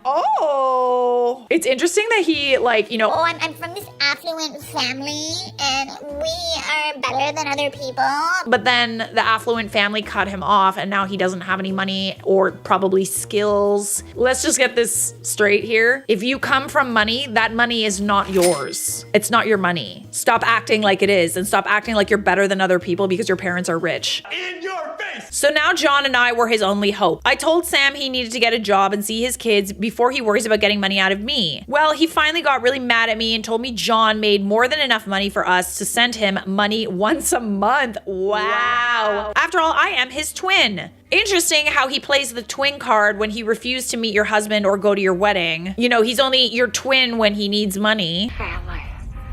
Oh, it's interesting that he, like, you know. Oh, I'm from this affluent family, and we are better than other people. But then the affluent family cut him off, and now he doesn't have any money or probably skills. Let's just get this straight here. If you come from money, that money is not yours. It's not your money. Stop acting like it is, and stop acting like you're better than other people because your parents are rich. In your face! So now John and I were his only hope. I told Sam he needed to get a job and see his kids before he worries about getting money out of me. Well, he finally got really mad at me and told me John made more than enough money for us to send him money once a month. Wow. After all, I am his twin. Interesting how he plays the twin card when he refused to meet your husband or go to your wedding. You know, he's only your twin when he needs money.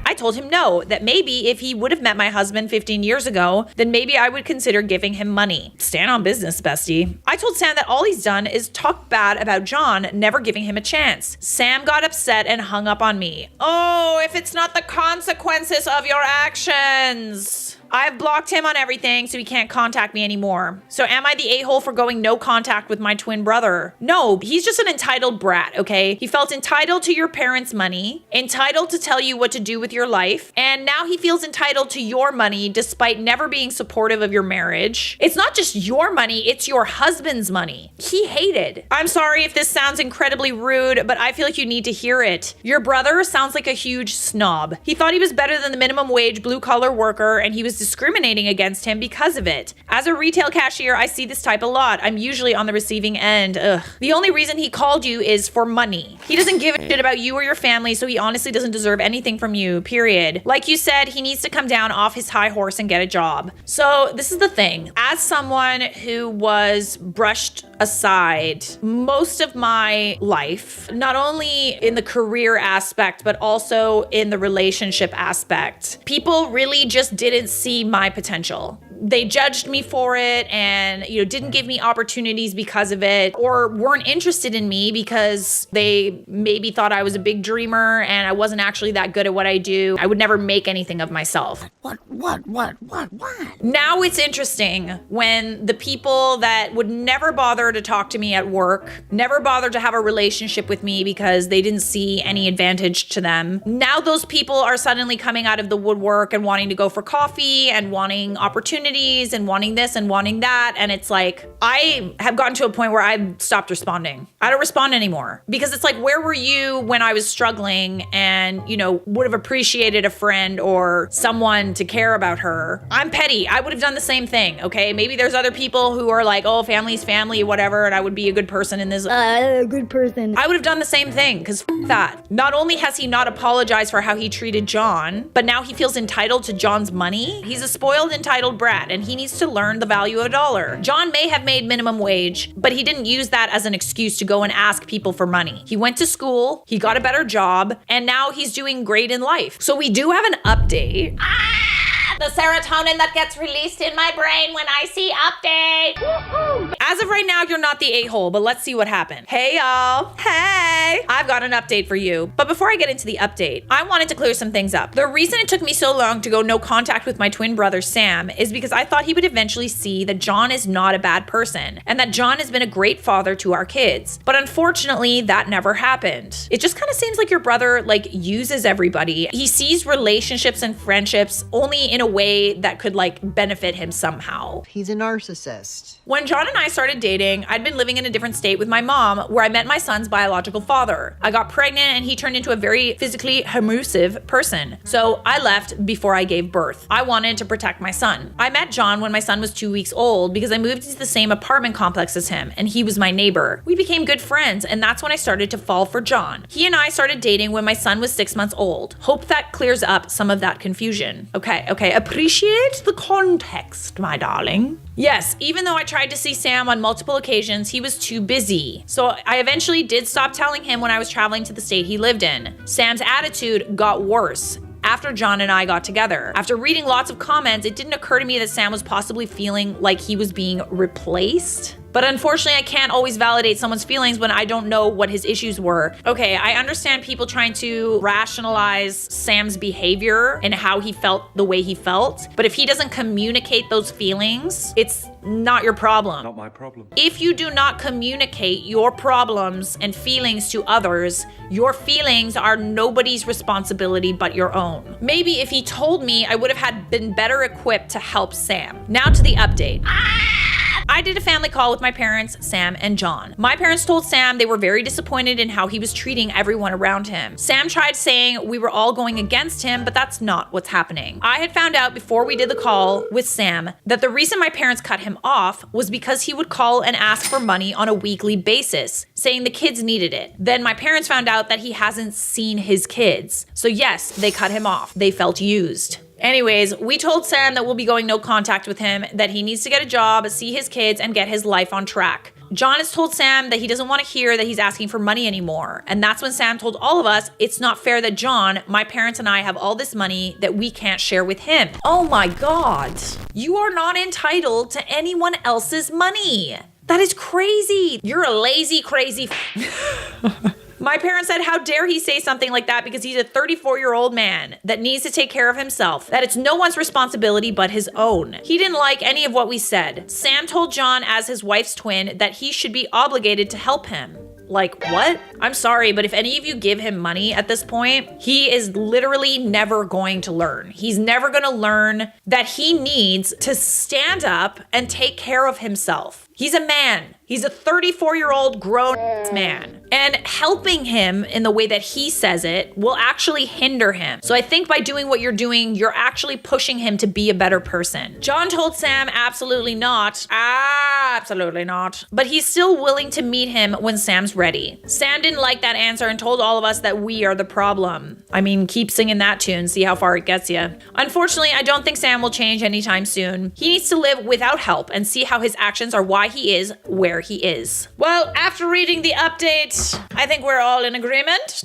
I told him no, that maybe if he would have met my husband 15 years ago, then maybe I would consider giving him money. Stand on business, bestie. I told Sam that all he's done is talk bad about John, never giving him a chance. Sam got upset and hung up on me. Oh, if it's not the consequences of your actions. I've blocked him on everything so he can't contact me anymore. So am I the a-hole for going no contact with my twin brother? No, he's just an entitled brat, okay? He felt entitled to your parents' money, entitled to tell you what to do with your life, and now he feels entitled to your money despite never being supportive of your marriage. It's not just your money, it's your husband's money. He hated. I'm sorry if this sounds incredibly rude, but I feel like you need to hear it. Your brother sounds like a huge snob. He thought he was better than the minimum wage blue-collar worker, and he was discriminating against him because of it. As a retail cashier, I see this type a lot. I'm usually on the receiving end. Ugh. The only reason he called you is for money. He doesn't give a shit about you or your family, so he honestly doesn't deserve anything from you, period. Like you said, he needs to come down off his high horse and get a job. So this is the thing. As someone who was brushed aside most of my life, not only in the career aspect, but also in the relationship aspect, people really just didn't see my potential. They judged me for it and, didn't give me opportunities because of it, or weren't interested in me because they maybe thought I was a big dreamer and I wasn't actually that good at what I do. I would never make anything of myself. What? Now it's interesting when the people that would never bother to talk to me at work, never bother to have a relationship with me because they didn't see any advantage to them. Now those people are suddenly coming out of the woodwork and wanting to go for coffee and wanting opportunities and wanting this and wanting that. And it's like, I have gotten to a point where I've stopped responding. I don't respond anymore because it's like, where were you when I was struggling and, would have appreciated a friend or someone to care about her? I'm petty. I would have done the same thing. Okay. Maybe there's other people who are like, oh, family's family, whatever. And I would be a good person in this. A good person. I would have done the same thing because that. Not only has he not apologized for how he treated John, but now he feels entitled to John's money. He's a spoiled, entitled brat and he needs to learn the value of a dollar. John may have made minimum wage, but he didn't use that as an excuse to go and ask people for money. He went to school, he got a better job, and now he's doing great in life. So we do have an update. The serotonin that gets released in my brain when I see update. Woo-hoo. As of right now, you're not the a-hole, but let's see what happened. Hey, y'all. Hey. I've got an update for you. But before I get into the update, I wanted to clear some things up. The reason it took me so long to go no contact with my twin brother, Sam, is because I thought he would eventually see that John is not a bad person and that John has been a great father to our kids. But unfortunately, that never happened. It just kind of seems like your brother, uses everybody. He sees relationships and friendships only in a way that could benefit him somehow. He's a narcissist. When John and I started dating, I'd been living in a different state with my mom where I met my son's biological father. I got pregnant and he turned into a very physically abusive person. So I left before I gave birth. I wanted to protect my son. I met John when my son was 2 weeks old because I moved into the same apartment complex as him and he was my neighbor. We became good friends and that's when I started to fall for John. He and I started dating when my son was 6 months old. Hope that clears up some of that confusion. Okay. Appreciate the context, my darling. Yes, even though I tried to see Sam on multiple occasions, he was too busy. So I eventually did stop telling him when I was traveling to the state he lived in. Sam's attitude got worse after John and I got together. After reading lots of comments, it didn't occur to me that Sam was possibly feeling like he was being replaced. But unfortunately, I can't always validate someone's feelings when I don't know what his issues were. Okay, I understand people trying to rationalize Sam's behavior and how he felt the way he felt. But if he doesn't communicate those feelings, it's not your problem. Not my problem. If you do not communicate your problems and feelings to others, your feelings are nobody's responsibility but your own. Maybe if he told me, I would have been better equipped to help Sam. Now to the update. I did a family call with my parents, Sam and John. My parents told Sam they were very disappointed in how he was treating everyone around him. Sam tried saying we were all going against him, but that's not what's happening. I had found out before we did the call with Sam that the reason my parents cut him off was because he would call and ask for money on a weekly basis, saying the kids needed it. Then my parents found out that he hasn't seen his kids. So yes, they cut him off. They felt used. Anyways, we told Sam that we'll be going no contact with him, that he needs to get a job, see his kids, and get his life on track. John has told Sam that he doesn't want to hear that he's asking for money anymore. And that's when Sam told all of us, it's not fair that John, my parents, and I have all this money that we can't share with him. Oh my God. You are not entitled to anyone else's money. That is crazy. You're a lazy, crazy My parents said, how dare he say something like that because he's a 34-year-old man that needs to take care of himself, that it's no one's responsibility but his own. He didn't like any of what we said. Sam told John, as his wife's twin, that he should be obligated to help him. Like, what? I'm sorry, but if any of you give him money at this point, he is literally never going to learn. He's never going to learn that he needs to stand up and take care of himself. He's a man. He's a 34-year-old grown man. And helping him in the way that he says it will actually hinder him. So I think by doing what you're doing, you're actually pushing him to be a better person. John told Sam absolutely not. Absolutely not. But he's still willing to meet him when Sam's ready. Sam didn't like that answer and told all of us that we are the problem. I mean, keep singing that tune, see how far it gets you. Unfortunately, I don't think Sam will change anytime soon. He needs to live without help and see how his actions are why he is where he is. Well, after reading the update, I think we're all in agreement.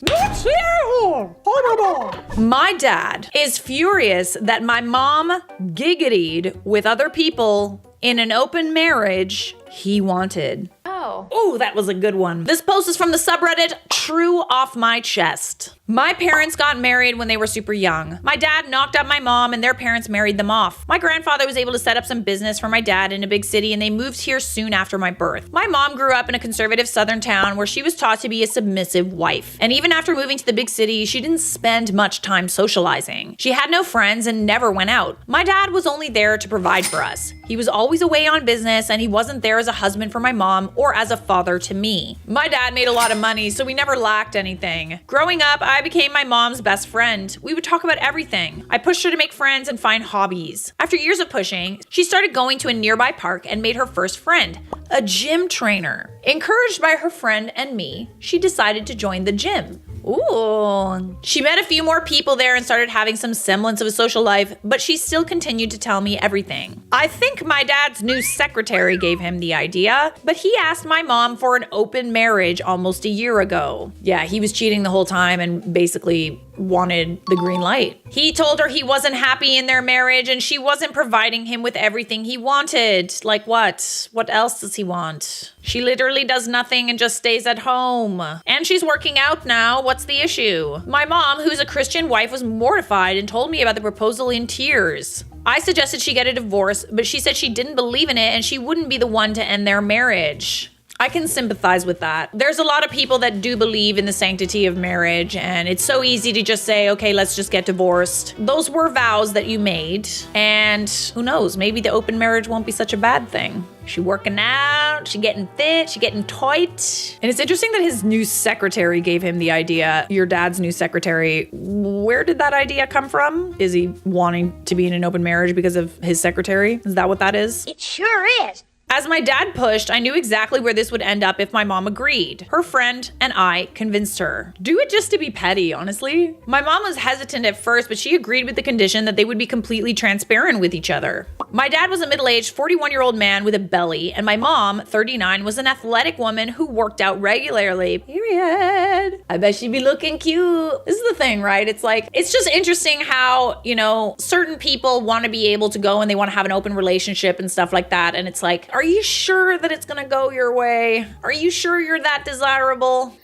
My dad is furious that my mom giggitied with other people in an open marriage he wanted. Oh, that was a good one. This post is from the subreddit True Off My Chest. My parents got married when they were super young. My dad knocked up my mom and their parents married them off. My grandfather was able to set up some business for my dad in a big city and they moved here soon after my birth. My mom grew up in a conservative southern town where she was taught to be a submissive wife. And even after moving to the big city, she didn't spend much time socializing. She had no friends and never went out. My dad was only there to provide for us. He was always away on business and he wasn't there as a husband for my mom or as a father to me. My dad made a lot of money, so we never lacked anything. Growing up, I became my mom's best friend. We would talk about everything. I pushed her to make friends and find hobbies. After years of pushing, she started going to a nearby park and made her first friend, a gym trainer. Encouraged by her friend and me, she decided to join the gym. Ooh. She met a few more people there and started having some semblance of a social life, but she still continued to tell me everything. I think my dad's new secretary gave him the idea, but he asked my mom for an open marriage almost a year ago. Yeah, he was cheating the whole time and basically wanted the green light. He told her he wasn't happy in their marriage and she wasn't providing him with everything he wanted. Like what? What else does he want? She literally does nothing and just stays at home. And she's working out now. What's the issue? My mom, who's a Christian wife, was mortified and told me about the proposal in tears. I suggested she get a divorce, but she said she didn't believe in it and she wouldn't be the one to end their marriage. I can sympathize with that. There's a lot of people that do believe in the sanctity of marriage, and it's so easy to just say, okay, let's just get divorced. Those were vows that you made, and who knows, maybe the open marriage won't be such a bad thing. She working out, she getting fit, she getting tight. And it's interesting that his new secretary gave him the idea, your dad's new secretary. Where did that idea come from? Is he wanting to be in an open marriage because of his secretary? Is that what that is? It sure is. As my dad pushed, I knew exactly where this would end up if my mom agreed. Her friend and I convinced her. Do it just to be petty, honestly. My mom was hesitant at first, but she agreed with the condition that they would be completely transparent with each other. My dad was a middle-aged 41-year-old man with a belly, and my mom, 39, was an athletic woman who worked out regularly. Period. I bet she'd be looking cute. This is the thing, right? It's like, it's just interesting how, you know, certain people want to be able to go and they want to have an open relationship and stuff like that. And it's like, are you sure that it's gonna go your way? Are you sure you're that desirable?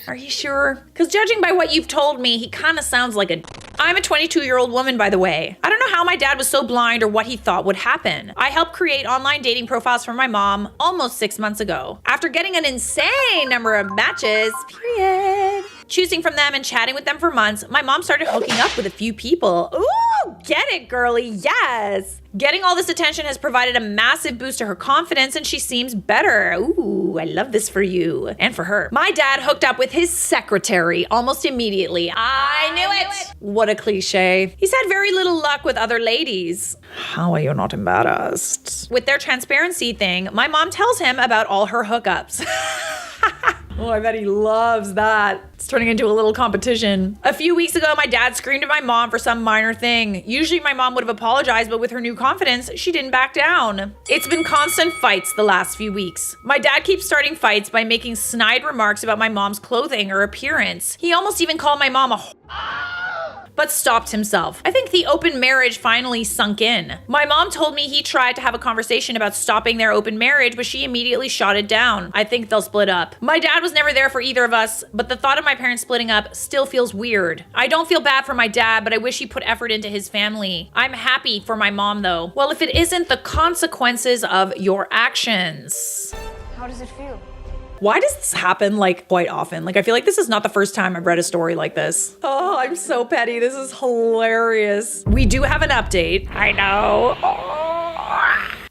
Are you sure? Because judging by what you've told me, he kind of sounds like a... I'm a 22-year-old woman, by the way. I don't know how my dad was so blind or what he thought would happen. I helped create online dating profiles for my mom almost 6 months ago. After getting an insane number of matches, period, choosing from them and chatting with them for months, my mom started hooking up with a few people. Ooh, get it, girly, yes. Getting all this attention has provided a massive boost to her confidence and she seems better. Ooh, I love this for you and for her. My dad hooked up with his secretary almost immediately. I knew it. What a cliche. He's had very little luck with other ladies. How are you not embarrassed? With their transparency thing, my mom tells him about all her hookups. Oh, I bet he loves that. It's turning into a little competition. A few weeks ago, my dad screamed at my mom for some minor thing. Usually my mom would have apologized, but with her new confidence, she didn't back down. It's been constant fights the last few weeks. My dad keeps starting fights by making snide remarks about my mom's clothing or appearance. He almost even called my mom a but stopped himself. I think the open marriage finally sunk in. My mom told me he tried to have a conversation about stopping their open marriage, but she immediately shot it down. I think they'll split up. My dad was never there for either of us, but the thought of my parents splitting up still feels weird. I don't feel bad for my dad, but I wish he put effort into his family. I'm happy for my mom though. Well, if it isn't the consequences of your actions. How does it feel? Why does this happen like quite often? Like I feel like this is not the first time I've read a story like this. Oh, I'm so petty. This is hilarious. We do have an update. I know.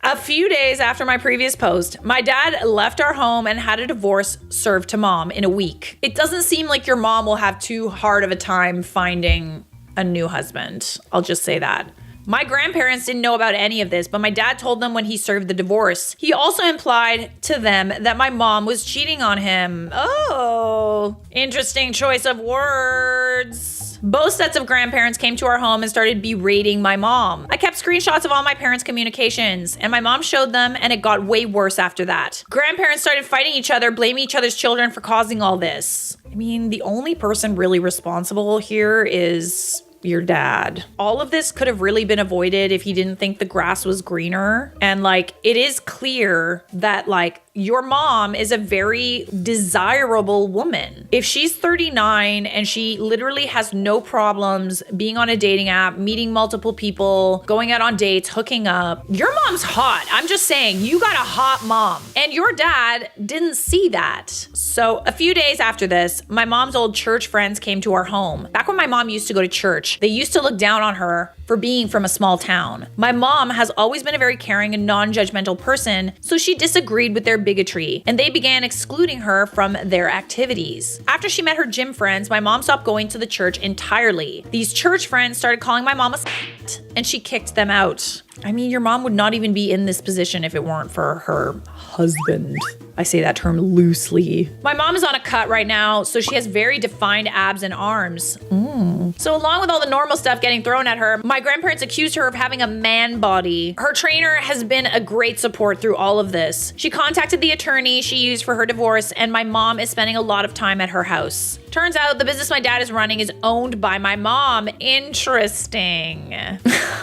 A few days after my previous post, my dad left our home and had a divorce served to mom in a week. It doesn't seem like your mom will have too hard of a time finding a new husband. I'll just say that. My grandparents didn't know about any of this, but my dad told them when he served the divorce. He also implied to them that my mom was cheating on him. Oh, interesting choice of words. Both sets of grandparents came to our home and started berating my mom. I kept screenshots of all my parents' communications, and my mom showed them, and it got way worse after that. Grandparents started fighting each other, blaming each other's children for causing all this. I mean, the only person really responsible here is your dad. All of this could have really been avoided if he didn't think the grass was greener. And like, it is clear that like your mom is a very desirable woman. If she's 39 and she literally has no problems being on a dating app, meeting multiple people, going out on dates, hooking up, your mom's hot. I'm just saying, you got a hot mom. And your dad didn't see that. So a few days after this, my mom's old church friends came to our home. Back when my mom used to go to church, they used to look down on her for being from a small town. My mom has always been a very caring and non-judgmental person, so she disagreed with their bigotry, and they began excluding her from their activities. After she met her gym friends, my mom stopped going to the church entirely. These church friends started calling my mom a and she kicked them out. I mean, your mom would not even be in this position if it weren't for her husband. I say that term loosely. My mom is on a cut right now, so she has very defined abs and arms. So along with all the normal stuff getting thrown at her, my grandparents accused her of having a man body. Her trainer has been a great support through all of this. She contacted the attorney she used for her divorce, and my mom is spending a lot of time at her house. Turns out the business my dad is running is owned by my mom. Interesting.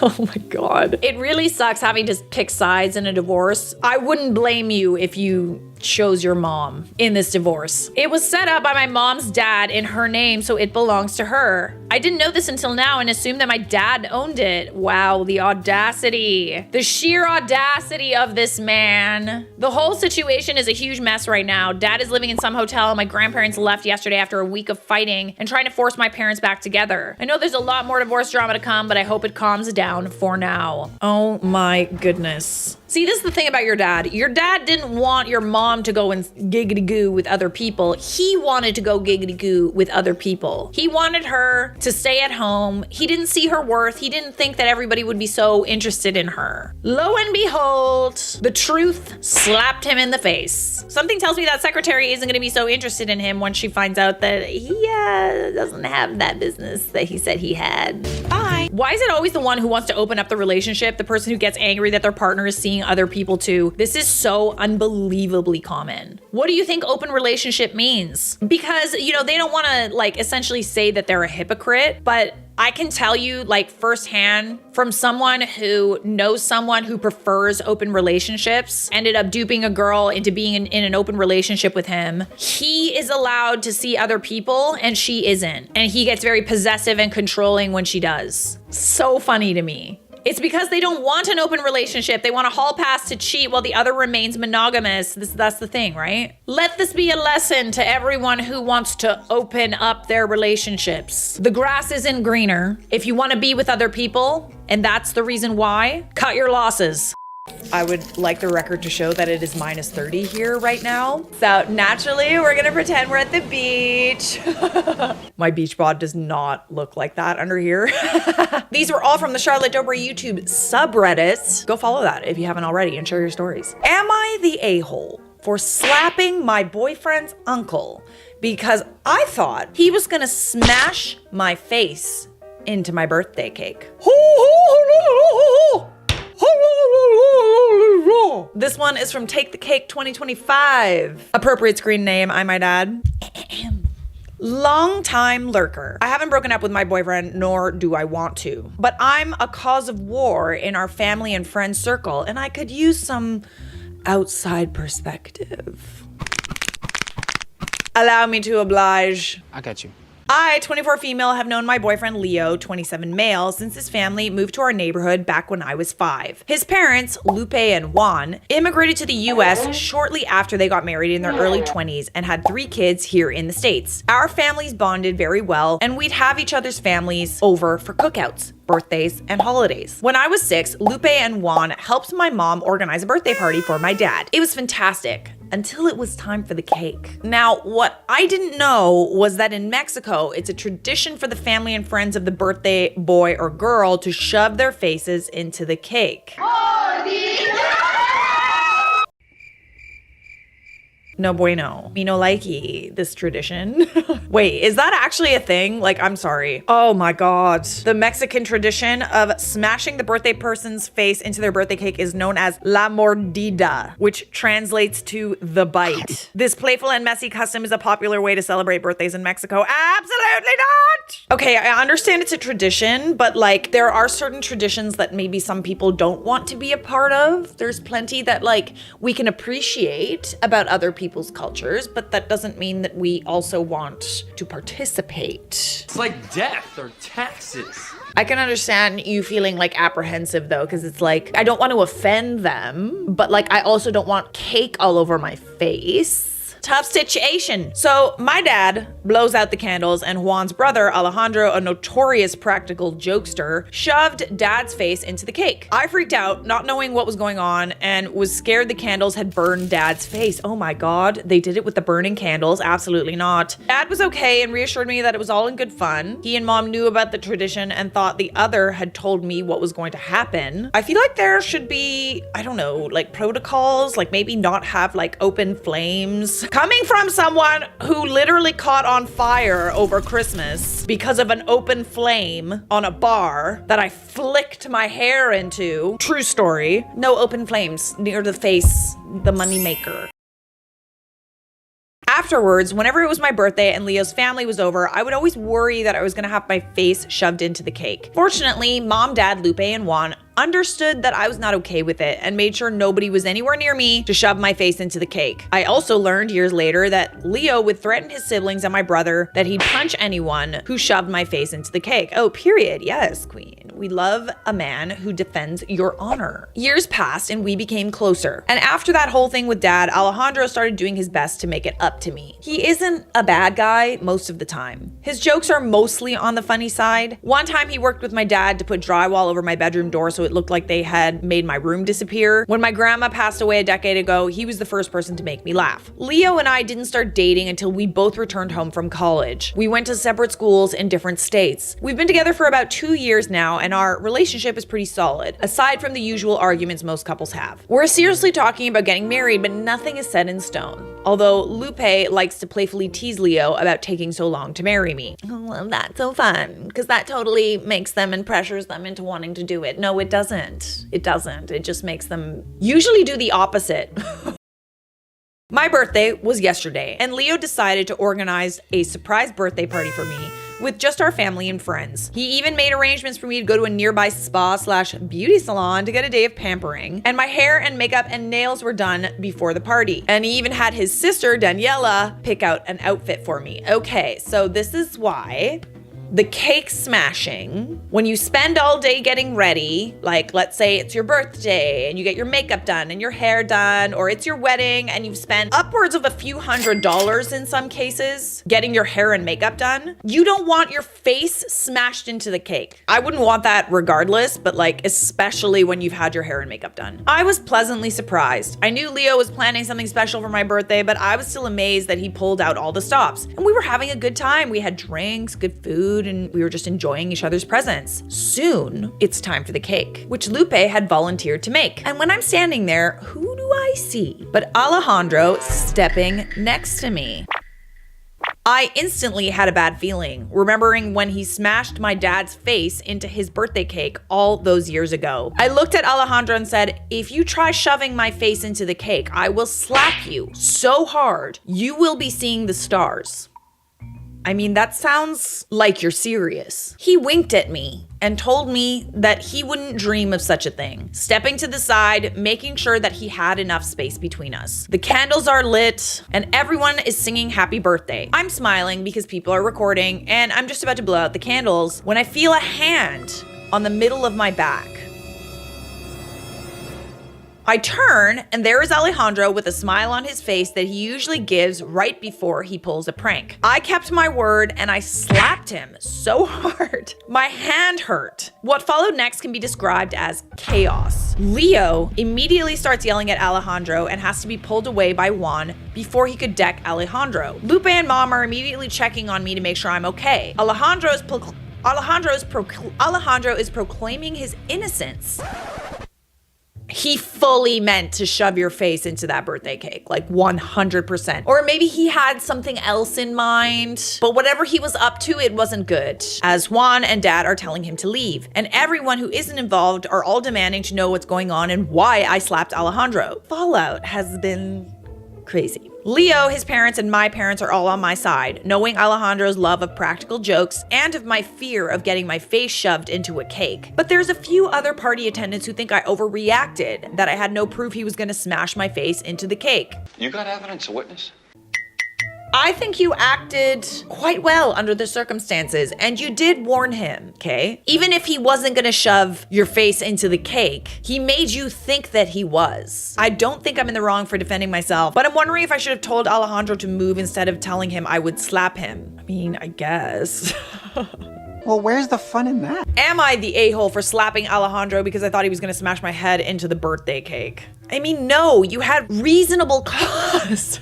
Oh my God. It really sucks having to pick sides in a divorce. I wouldn't blame you if you chose your mom in this divorce. It was set up by my mom's dad in her name, so it belongs to her. I didn't know this until now and assumed that my dad owned it. Wow, the audacity. The sheer audacity of this man. The whole situation is a huge mess right now. Dad is living in some hotel and my grandparents left yesterday after a week of fighting and trying to force my parents back together. I know there's a lot more divorce drama to come, but I hope it calms down for now. Oh my goodness. See, this is the thing about your dad. Your dad didn't want your mom to go and giggity-goo with other people. He wanted to go giggity-goo with other people. He wanted her to stay at home. He didn't see her worth. He didn't think that everybody would be so interested in her. Lo and behold, the truth slapped him in the face. Something tells me that secretary isn't going to be so interested in him once she finds out that he doesn't have that business that he said he had. Bye. Why is it always the one who wants to open up the relationship, the person who gets angry that their partner is seeing other people too? This is so unbelievably common. What do you think open relationship means? Because, you know, they don't want to like essentially say that they're a hypocrite, but I can tell you like firsthand from someone who knows someone who prefers open relationships, ended up duping a girl into being in an open relationship with him. He is allowed to see other people and she isn't. And he gets very possessive and controlling when she does. So funny to me. It's because they don't want an open relationship. They want a hall pass to cheat while the other remains monogamous. That's the thing, right? Let this be a lesson to everyone who wants to open up their relationships. The grass isn't greener. If you want to be with other people, and that's the reason why, cut your losses. I would like the record to show that it is minus 30 here right now. So naturally, we're gonna pretend we're at the beach. My beach bod does not look like that under here. These were all from the Charlotte Dobre YouTube subreddit. Go follow that if you haven't already and share your stories. Am I the a-hole for slapping my boyfriend's uncle because I thought he was gonna smash my face into my birthday cake? This one is from Take the Cake 2025. Appropriate screen name, I might add. Long time lurker. I haven't broken up with my boyfriend, nor do I want to. But I'm a cause of war in our family and friend circle, and I could use some outside perspective. Allow me to oblige. I got you. I, 24 female, have known my boyfriend Leo, 27 male, since his family moved to our neighborhood back when I was 5. His parents, Lupe and Juan, immigrated to the US shortly after they got married in their early 20s and had 3 kids here in the States. Our families bonded very well, and we'd have each other's families over for cookouts, birthdays, and holidays. When I was 6, Lupe and Juan helped my mom organize a birthday party for my dad. It was fantastic. Until it was time for the cake. Now, what I didn't know was that in Mexico, it's a tradition for the family and friends of the birthday boy or girl to shove their faces into the cake. No bueno. Me no likey, this tradition. Wait, is that actually a thing? Like, I'm sorry. Oh my God. The Mexican tradition of smashing the birthday person's face into their birthday cake is known as la mordida, which translates to the bite. This playful and messy custom is a popular way to celebrate birthdays in Mexico. Absolutely not! Okay, I understand it's a tradition, but like, there are certain traditions that maybe some people don't want to be a part of. There's plenty that like, we can appreciate about other people's cultures, but that doesn't mean that we also want to participate. It's like death or taxes. I can understand you feeling like apprehensive though, because it's like, I don't want to offend them, but like, I also don't want cake all over my face. Tough situation. So my dad blows out the candles and Juan's brother, Alejandro, a notorious practical jokester, shoved dad's face into the cake. I freaked out, not knowing what was going on, and was scared the candles had burned dad's face. Oh my God, they did it with the burning candles? Absolutely not. Dad was okay and reassured me that it was all in good fun. He and mom knew about the tradition and thought the other had told me what was going to happen. I feel like there should be, I don't know, like protocols, like maybe not have like open flames. Coming from someone who literally caught on fire over Christmas because of an open flame on a bar that I flicked my hair into. True story. No open flames near the face, the moneymaker. Afterwards, whenever it was my birthday and Leo's family was over, I would always worry that I was gonna have my face shoved into the cake. Fortunately, mom, dad, Lupe, and Juan understood that I was not okay with it and made sure nobody was anywhere near me to shove my face into the cake. I also learned years later that Leo would threaten his siblings and my brother that he'd punch anyone who shoved my face into the cake. Oh, period. Yes, queen. We love a man who defends your honor. Years passed and we became closer. And after that whole thing with dad, Alejandro started doing his best to make it up to me. He isn't a bad guy most of the time. His jokes are mostly on the funny side. One time he worked with my dad to put drywall over my bedroom door so it looked like they had made my room disappear. When my grandma passed away a decade ago, he was the first person to make me laugh. Leo and I didn't start dating until we both returned home from college. We went to separate schools in different states. We've been together for about 2 years now, and our relationship is pretty solid, aside from the usual arguments most couples have. We're seriously talking about getting married, but nothing is set in stone. Although Lupe likes to playfully tease Leo about taking so long to marry me. Oh, that's so fun, because that totally makes them and pressures them into wanting to do it. No, it doesn't. It doesn't. It just makes them usually do the opposite. My birthday was yesterday, and Leo decided to organize a surprise birthday party for me with just our family and friends. He even made arrangements for me to go to a nearby spa/beauty salon to get a day of pampering. And my hair and makeup and nails were done before the party. And he even had his sister, Daniela, pick out an outfit for me. Okay, so this is why the cake smashing, when you spend all day getting ready, like let's say it's your birthday and you get your makeup done and your hair done, or it's your wedding and you've spent upwards of a few $100s in some cases getting your hair and makeup done, you don't want your face smashed into the cake. I wouldn't want that regardless, but like especially when you've had your hair and makeup done. I was pleasantly surprised. I knew Leo was planning something special for my birthday, but I was still amazed that he pulled out all the stops. And we were having a good time. We had drinks, good food, and we were just enjoying each other's presence. Soon, it's time for the cake, which Lupe had volunteered to make. And when I'm standing there, who do I see but Alejandro stepping next to me? I instantly had a bad feeling, remembering when he smashed my dad's face into his birthday cake all those years ago. I looked at Alejandro and said, if you try shoving my face into the cake, I will slap you so hard, you will be seeing the stars. I mean, that sounds like you're serious. He winked at me and told me that he wouldn't dream of such a thing. Stepping to the side, making sure that he had enough space between us. The candles are lit and everyone is singing happy birthday. I'm smiling because people are recording and I'm just about to blow out the candles when I feel a hand on the middle of my back. I turn and there is Alejandro with a smile on his face that he usually gives right before he pulls a prank. I kept my word and I slapped him so hard. My hand hurt. What followed next can be described as chaos. Leo immediately starts yelling at Alejandro and has to be pulled away by Juan before he could deck Alejandro. Lupe and Mom are immediately checking on me to make sure I'm okay. Alejandro is proclaiming his innocence. He fully meant to shove your face into that birthday cake, like 100%. Or maybe he had something else in mind, but whatever he was up to, it wasn't good. As Juan and Dad are telling him to leave, and everyone who isn't involved are all demanding to know what's going on and why I slapped Alejandro. Fallout has been crazy. Leo, his parents, and my parents are all on my side, knowing Alejandro's love of practical jokes and of my fear of getting my face shoved into a cake. But there's a few other party attendants who think I overreacted, that I had no proof he was gonna smash my face into the cake. You got evidence, a witness? I think you acted quite well under the circumstances, and you did warn him, okay? Even if he wasn't gonna shove your face into the cake, he made you think that he was. I don't think I'm in the wrong for defending myself, but I'm wondering if I should have told Alejandro to move instead of telling him I would slap him. I mean, I guess. Well, where's the fun in that? Am I the a-hole for slapping Alejandro because I thought he was gonna smash my head into the birthday cake? I mean, no, you had reasonable cause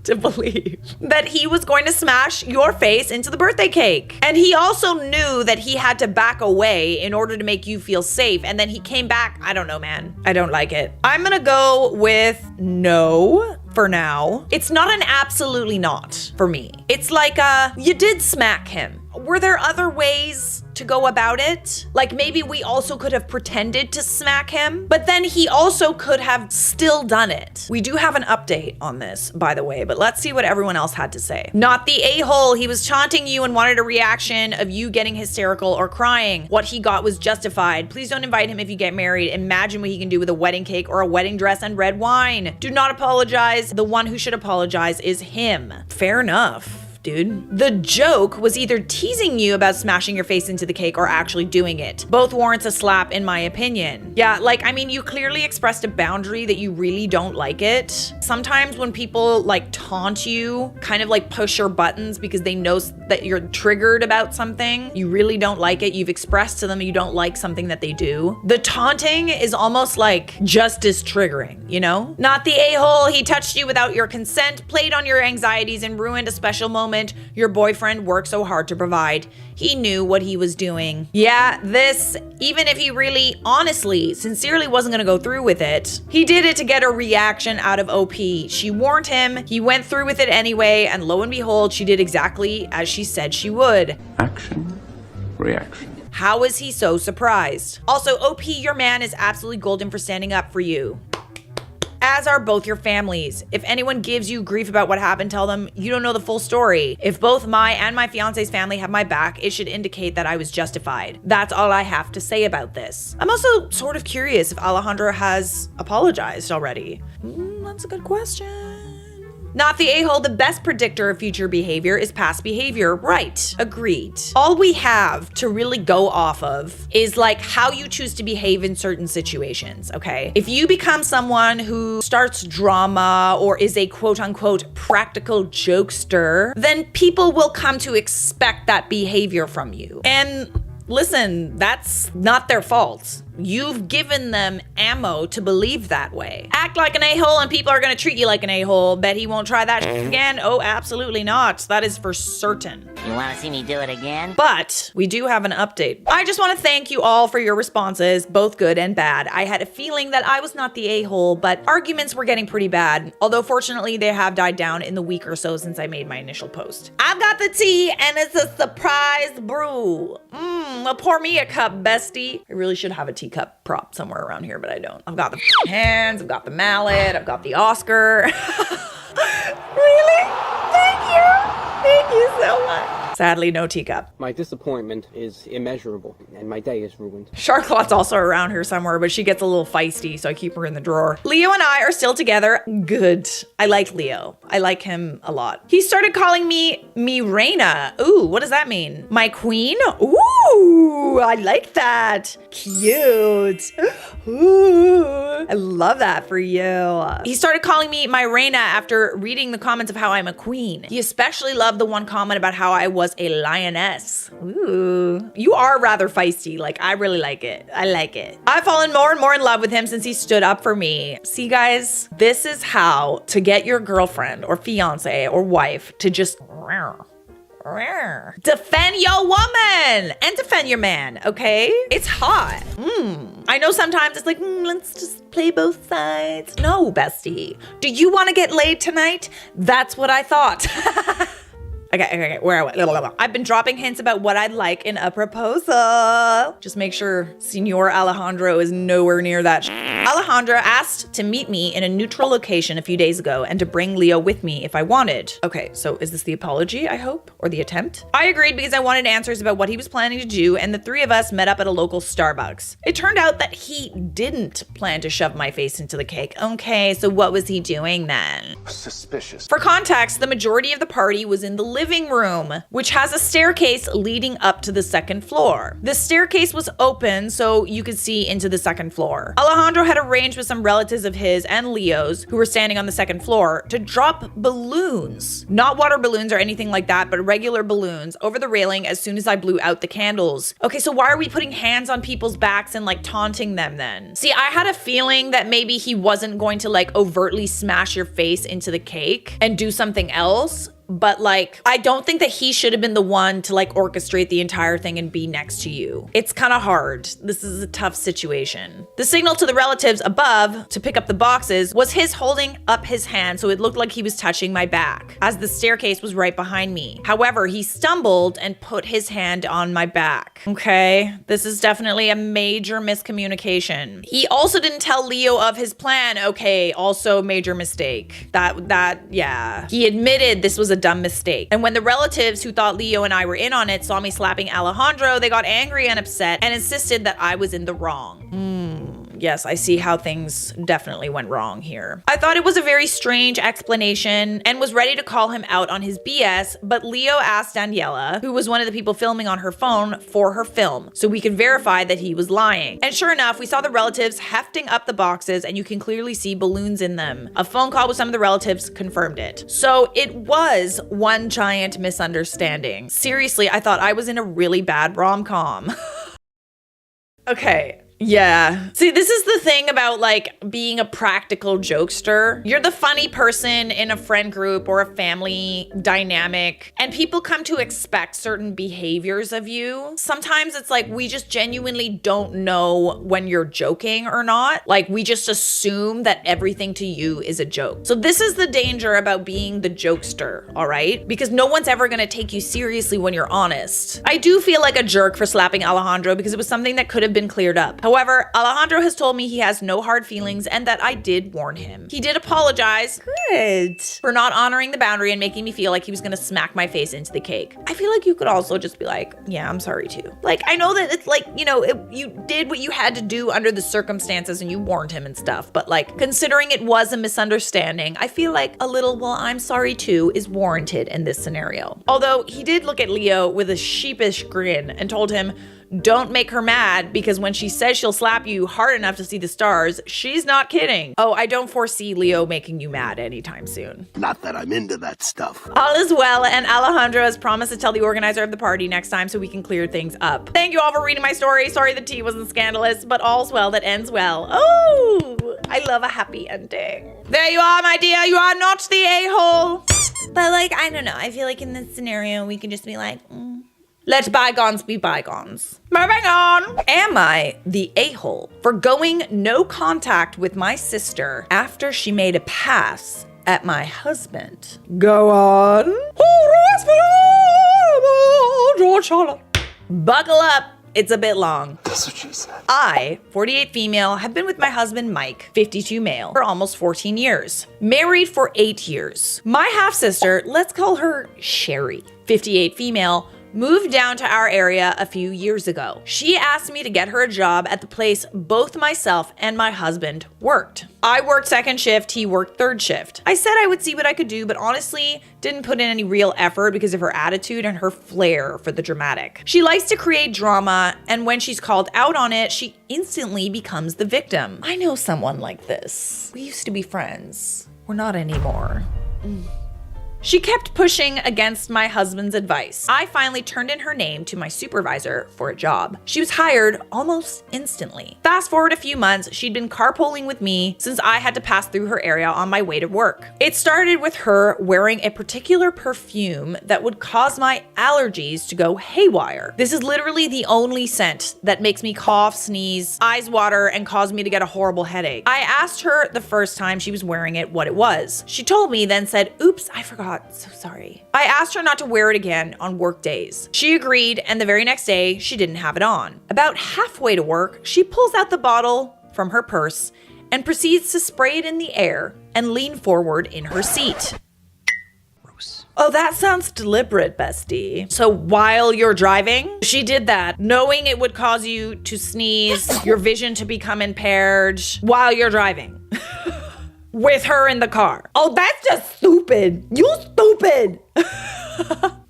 to believe that he was going to smash your face into the birthday cake. And he also knew that he had to back away in order to make you feel safe. And then he came back. I don't know, man. I don't like it. I'm gonna go with no for now. It's not an absolutely not for me. It's like, you did smack him. Were there other ways to go about it? Like maybe we also could have pretended to smack him, but then he also could have still done it. We do have an update on this, by the way, but let's see what everyone else had to say. Not the a-hole. He was taunting you and wanted a reaction of you getting hysterical or crying. What he got was justified. Please don't invite him if you get married. Imagine what he can do with a wedding cake or a wedding dress and red wine. Do not apologize. The one who should apologize is him. Fair enough, dude. The joke was either teasing you about smashing your face into the cake or actually doing it. Both warrants a slap in my opinion. Yeah, like, I mean, you clearly expressed a boundary that you really don't like it. Sometimes when people like taunt you, kind of like push your buttons because they know that you're triggered about something, you really don't like it, you've expressed to them you don't like something that they do. The taunting is almost like just as triggering, you know? Not the a-hole. He touched you without your consent, played on your anxieties, and ruined a special moment your boyfriend worked so hard to provide. He knew what he was doing. Yeah, this, even if he really, honestly, sincerely wasn't gonna go through with it, he did it to get a reaction out of OP. She warned him, he went through with it anyway, and lo and behold, she did exactly as she said she would. Action, reaction. How is he so surprised? Also, OP, your man is absolutely golden for standing up for you. As are both your families. If anyone gives you grief about what happened, tell them you don't know the full story. If both my and my fiance's family have my back, it should indicate that I was justified. That's all I have to say about this. I'm also sort of curious if Alejandro has apologized already. That's a good question. Not the a-hole. The best predictor of future behavior is past behavior. Right. Agreed. All we have to really go off of is like how you choose to behave in certain situations, okay? If you become someone who starts drama or is a quote unquote practical jokester, then people will come to expect that behavior from you. And listen, that's not their fault. You've given them ammo to believe that way. Act like an a-hole and people are gonna treat you like an a-hole. Bet he won't try that again? Oh, absolutely not. That is for certain. You wanna see me do it again? But we do have an update. I just wanna thank you all for your responses, both good and bad. I had a feeling that I was not the a-hole, but arguments were getting pretty bad. Although fortunately they have died down in the week or so since I made my initial post. I've got the tea and it's a surprise brew. Well, pour me a cup, bestie. I really should have a teacup prop somewhere around here, but I don't. I've got the hands, I've got the mallet, I've got the Oscar. Really? Thank you. Thank you so much. Sadly, no teacup. My disappointment is immeasurable, and my day is ruined. Charlotte's also around here somewhere, but she gets a little feisty, so I keep her in the drawer. Leo and I are still together. Good. I like Leo. I like him a lot. He started calling me Reina. Ooh, what does that mean? My queen? Ooh, I like that. Cute. Ooh, I love that for you. He started calling me my Reina after reading the comments of how I'm a queen. He especially loved the one comment about how I was a lioness. Ooh, you are rather feisty. Like, I really like it. I like it. I've fallen more and more in love with him since he stood up for me. See, guys, this is how to get your girlfriend or fiance or wife to just defend your woman and defend your man, okay? It's hot. I know sometimes it's like, let's just play both sides. No, bestie. Do you want to get laid tonight? That's what I thought. Okay, where are we? I've been dropping hints about what I'd like in a proposal. Just make sure Senor Alejandro is nowhere near that. Alejandro asked to meet me in a neutral location a few days ago and to bring Leo with me if I wanted. Okay, so is this the apology, I hope? Or the attempt? I agreed because I wanted answers about what he was planning to do, and the three of us met up at a local Starbucks. It turned out that he didn't plan to shove my face into the cake. Okay, so what was he doing then? Suspicious. For context, the majority of the party was in the living room, which has a staircase leading up to the second floor. The staircase was open so you could see into the second floor. Alejandro had arranged with some relatives of his and Leo's who were standing on the second floor to drop balloons. Not water balloons or anything like that, but regular balloons over the railing as soon as I blew out the candles. Okay, so why are we putting hands on people's backs and like taunting them then? See, I had a feeling that maybe he wasn't going to like overtly smash your face into the cake and do something else. But like, I don't think that he should have been the one to like orchestrate the entire thing and be next to you. It's kind of hard. This is a tough situation. The signal to the relatives above to pick up the boxes was his holding up his hand so it looked like he was touching my back as the staircase was right behind me. However, he stumbled and put his hand on my back. Okay, this is definitely a major miscommunication. He also didn't tell Leo of his plan. Okay, also major mistake. Yeah. He admitted this was a dumb mistake. And when the relatives who thought Leo and I were in on it saw me slapping Alejandro, they got angry and upset and insisted that I was in the wrong. Yes, I see how things definitely went wrong here. I thought it was a very strange explanation and was ready to call him out on his BS, but Leo asked Daniela, who was one of the people filming on her phone, for her film, so we could verify that he was lying. And sure enough, we saw the relatives hefting up the boxes and you can clearly see balloons in them. A phone call with some of the relatives confirmed it. So it was one giant misunderstanding. Seriously, I thought I was in a really bad rom-com. Okay. Yeah. See, this is the thing about like being a practical jokester. You're the funny person in a friend group or a family dynamic, and people come to expect certain behaviors of you. Sometimes it's like we just genuinely don't know when you're joking or not. Like we just assume that everything to you is a joke. So this is the danger about being the jokester, all right? Because no one's ever gonna take you seriously when you're honest. I do feel like a jerk for slapping Alejandro because it was something that could have been cleared up. However, Alejandro has told me he has no hard feelings and that I did warn him. He did apologize. Good. For not honoring the boundary and making me feel like he was gonna smack my face into the cake. I feel like you could also just be like, yeah, I'm sorry too. Like, I know that it's like, you know, you did what you had to do under the circumstances and you warned him and stuff, but like, considering it was a misunderstanding, I feel like a little, well, I'm sorry too, is warranted in this scenario. Although he did look at Leo with a sheepish grin and told him, don't make her mad because when she says she'll slap you hard enough to see the stars, she's not kidding. Oh, I don't foresee Leo making you mad anytime soon. Not that I'm into that stuff. All is well, and Alejandro has promised to tell the organizer of the party next time so we can clear things up. Thank you all for reading my story. Sorry the tea wasn't scandalous, but all's well that ends well. Oh, I love a happy ending. There you are, my dear. You are not the a-hole. But like, I don't know. I feel like in this scenario, we can just be like, let bygones be bygones. Moving on. Am I the a-hole for going no contact with my sister after she made a pass at my husband? Go on. Charlotte. Buckle up. It's a bit long. That's what she said. I, 48 female, have been with my husband Mike, 52 male, for almost 14 years. Married for 8 years. My half-sister, let's call her Sherry, 58 female, moved down to our area a few years ago. She asked me to get her a job at the place both myself and my husband worked. I worked second shift, he worked third shift. I said I would see what I could do, but honestly didn't put in any real effort because of her attitude and her flair for the dramatic. She likes to create drama, and when she's called out on it, she instantly becomes the victim. I know someone like this. We used to be friends. We're not anymore. She kept pushing against my husband's advice. I finally turned in her name to my supervisor for a job. She was hired almost instantly. Fast forward a few months, she'd been carpooling with me since I had to pass through her area on my way to work. It started with her wearing a particular perfume that would cause my allergies to go haywire. This is literally the only scent that makes me cough, sneeze, eyes water, and cause me to get a horrible headache. I asked her the first time she was wearing it what it was. She told me, then said, "Oops, I forgot. So sorry." I asked her not to wear it again on work days. She agreed, and the very next day, she didn't have it on. About halfway to work, she pulls out the bottle from her purse and proceeds to spray it in the air and lean forward in her seat. Gross. Oh, that sounds deliberate, bestie. So while you're driving, she did that, knowing it would cause you to sneeze, your vision to become impaired while you're driving. With her in the car. Oh, that's just stupid. You stupid.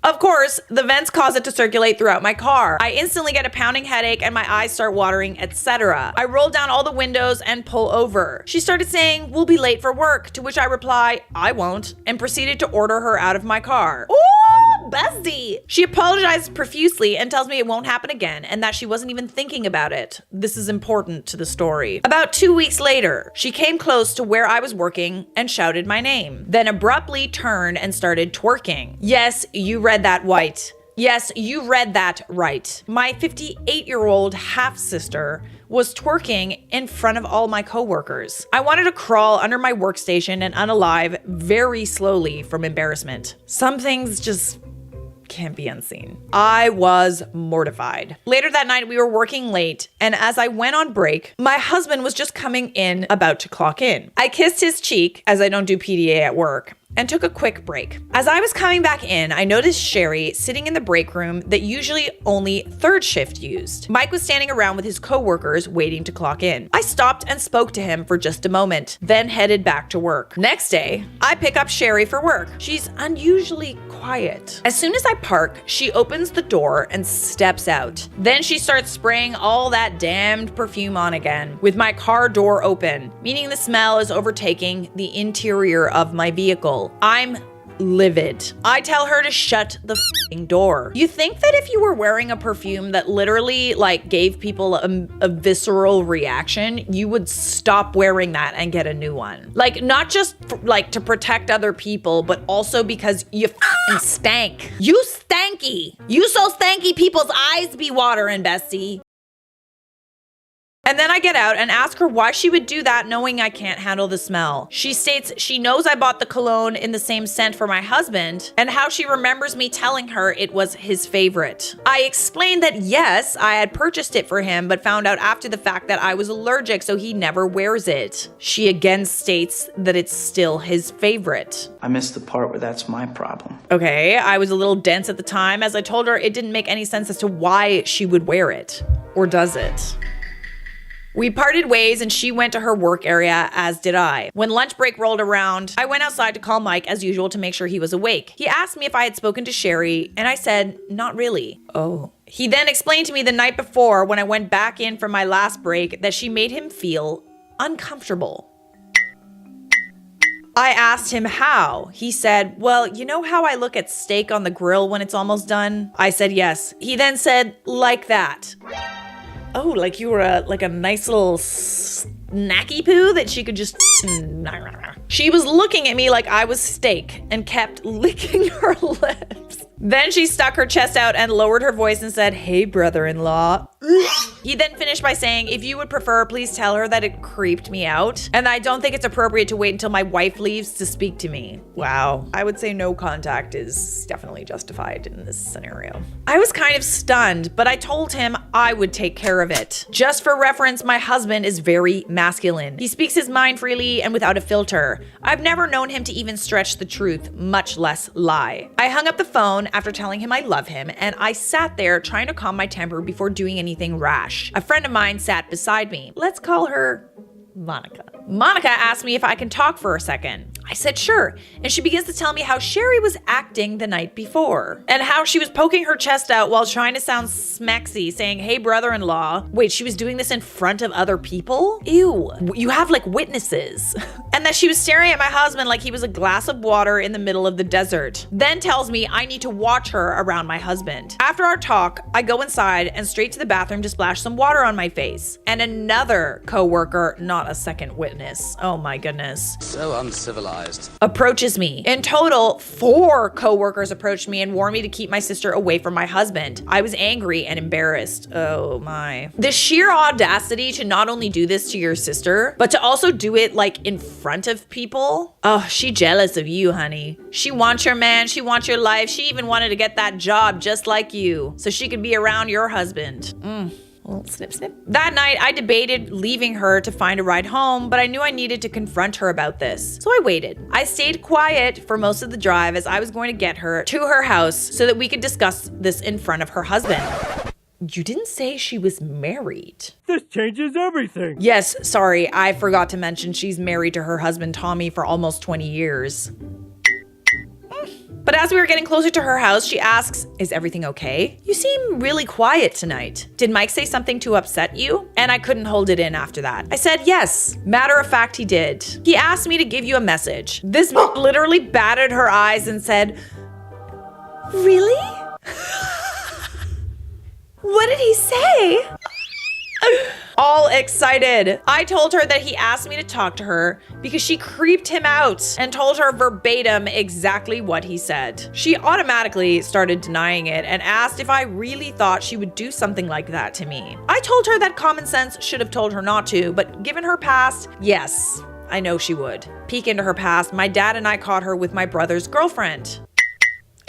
Of course, the vents cause it to circulate throughout my car. I instantly get a pounding headache and my eyes start watering, etc. I roll down all the windows and pull over. She started saying, "We'll be late for work," to which I reply, "I won't," and proceeded to order her out of my car. Ooh, bestie. She apologizes profusely and tells me it won't happen again and that she wasn't even thinking about it. This is important to the story. About 2 weeks later, she came close to where I was working and shouted my name, then abruptly turned and started twerking. Yes, you read that white. Yes, you read that right. My 58-year-old half-sister was twerking in front of all my coworkers. I wanted to crawl under my workstation and unalive very slowly from embarrassment. Some things just can't be unseen. I was mortified. Later that night, we were working late, and as I went on break, my husband was just coming in, about to clock in. I kissed his cheek, as I don't do PDA at work, and took a quick break. As I was coming back in, I noticed Sherry sitting in the break room that usually only third shift used. Mike was standing around with his coworkers waiting to clock in. I stopped and spoke to him for just a moment, then headed back to work. Next day, I pick up Sherry for work. She's unusually quiet. As soon as I park, she opens the door and steps out. Then she starts spraying all that damned perfume on again, with my car door open, meaning the smell is overtaking the interior of my vehicle. I'm livid. I tell her to shut the f***ing door. You think that if you were wearing a perfume that literally gave people a visceral reaction, you would stop wearing that and get a new one? Not just to protect other people, but also because you f***ing stank. You stanky. You so stanky people's eyes be watering, bestie. And then I get out and ask her why she would do that knowing I can't handle the smell. She states she knows I bought the cologne in the same scent for my husband and how she remembers me telling her it was his favorite. I explained that yes, I had purchased it for him, but found out after the fact that I was allergic, so he never wears it. She again states that it's still his favorite. I missed the part where that's my problem. Okay, I was a little dense at the time as I told her it didn't make any sense as to why she would wear it. Or does it? We parted ways and she went to her work area, as did I. When lunch break rolled around, I went outside to call Mike as usual to make sure he was awake. He asked me if I had spoken to Sherry, and I said, not really. Oh. He then explained to me the night before when I went back in for my last break that she made him feel uncomfortable. I asked him how. He said, well, you know how I look at steak on the grill when it's almost done? I said yes. He then said, like that. Oh, like you were a nice little snacky poo that she could just... She was looking at me like I was steak and kept licking her lips. Then she stuck her chest out and lowered her voice and said, hey, brother-in-law. He then finished by saying, if you would prefer, please tell her that it creeped me out, and I don't think it's appropriate to wait until my wife leaves to speak to me. Wow. I would say no contact is definitely justified in this scenario. I was kind of stunned, but I told him I would take care of it. Just for reference, my husband is very masculine. He speaks his mind freely and without a filter. I've never known him to even stretch the truth, much less lie. I hung up the phone after telling him I love him, and I sat there trying to calm my temper before doing anything rash. A friend of mine sat beside me. Let's call her Monica. Monica asked me if I can talk for a second. I said sure, and she begins to tell me how Sherry was acting the night before, and how she was poking her chest out while trying to sound smexy, saying, hey, brother-in-law. Wait, she was doing this in front of other people? Ew, you have like witnesses. And that she was staring at my husband like he was a glass of water in the middle of the desert. Then tells me I need to watch her around my husband. After our talk, I go inside and straight to the bathroom to splash some water on my face. And another co-worker, not a second witness, oh my goodness, So uncivilized, approaches me. In total, 4 co-workers approached me and warned me to keep my sister away from my husband. I was angry and embarrassed. Oh my. The sheer audacity to not only do this to your sister, but to also do it like in front of people. Oh, she jealous of you, honey. She wants your man, she wants your life. She even wanted to get that job just like you, so she could be around your husband. Well, snip, snip. That night, I debated leaving her to find a ride home, but I knew I needed to confront her about this. So I waited. I stayed quiet for most of the drive as I was going to get her to her house so that we could discuss this in front of her husband. You didn't say she was married. This changes everything. Yes, sorry, I forgot to mention she's married to her husband Tommy for almost 20 years. But as we were getting closer to her house, she asks, is everything okay? You seem really quiet tonight. Did Mike say something to upset you? And I couldn't hold it in after that. I said, yes. Matter of fact, he did. He asked me to give you a message. This literally batted her eyes and said, really? What did he say? All excited. I told her that he asked me to talk to her because she creeped him out and told her verbatim exactly what he said. She automatically started denying it and asked if I really thought she would do something like that to me. I told her that common sense should have told her not to, but given her past, yes, I know she would. Peek into her past, my dad and I caught her with my brother's girlfriend.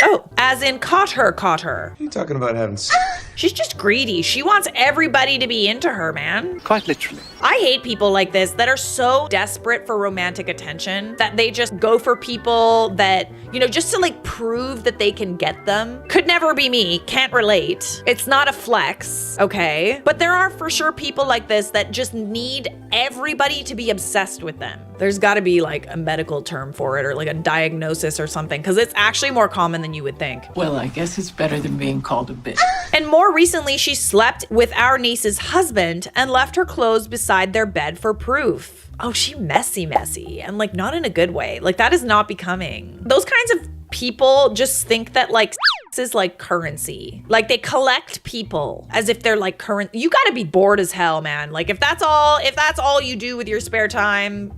Oh, as in caught her. What are you talking about having sex? She's just greedy. She wants everybody to be into her, man. Quite literally. I hate people like this that are so desperate for romantic attention that they just go for people that, you know, just to like prove that they can get them. Could never be me. Can't relate. It's not a flex, okay? But there are for sure people like this that just need everybody to be obsessed with them. There's gotta be like a medical term for it or like a diagnosis or something, because it's actually more common than you would think. Well, I guess it's better than being called a bitch. And more recently, she slept with our niece's husband and left her clothes beside their bed for proof. Oh, she messy, and like not in a good way. Like that is not becoming. Those kinds of people just think that like sex is like currency. Like they collect people as if they're like current. You gotta be bored as hell, man. Like if that's all you do with your spare time.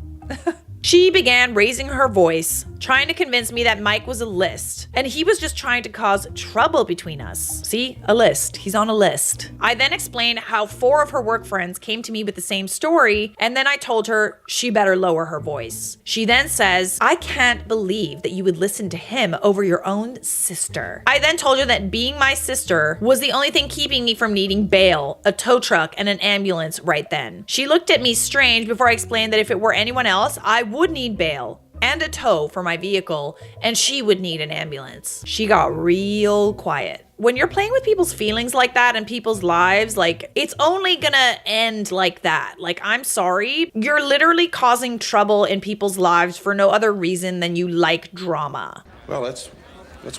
She began raising her voice, trying to convince me that Mike was a list, and he was just trying to cause trouble between us. See? A list. He's on a list. I then explained how 4 of her work friends came to me with the same story, and then I told her she better lower her voice. She then says, I can't believe that you would listen to him over your own sister. I then told her that being my sister was the only thing keeping me from needing bail, a tow truck, and an ambulance right then. She looked at me strange before I explained that if it were anyone else, I would need bail and a tow for my vehicle, and she would need an ambulance. She got real quiet. When you're playing with people's feelings like that and people's lives, like it's only gonna end like that. Like, I'm sorry, you're literally causing trouble in people's lives for no other reason than you like drama. Well, that's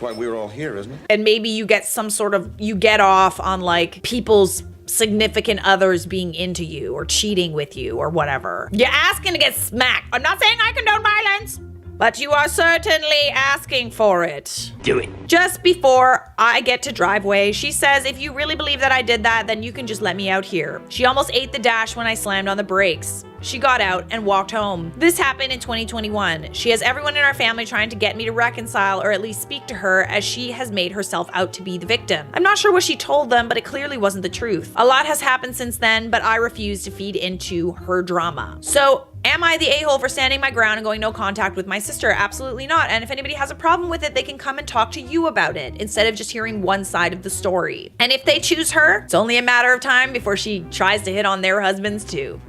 why we're all here, isn't it? And maybe you get you get off on like people's significant others being into you or cheating with you or whatever. You're asking to get smacked. I'm not saying I condone violence, but you are certainly asking for it. Do it. Just before I get to driveway, she says, if you really believe that I did that, then you can just let me out here. She almost ate the dash when I slammed on the brakes. She got out and walked home. This happened in 2021. She has everyone in our family trying to get me to reconcile or at least speak to her, as she has made herself out to be the victim. I'm not sure what she told them, but it clearly wasn't the truth. A lot has happened since then, but I refuse to feed into her drama. So, am I the a-hole for standing my ground and going no contact with my sister? Absolutely not. And if anybody has a problem with it, they can come and talk to you about it instead of just hearing one side of the story. And if they choose her, it's only a matter of time before she tries to hit on their husbands too.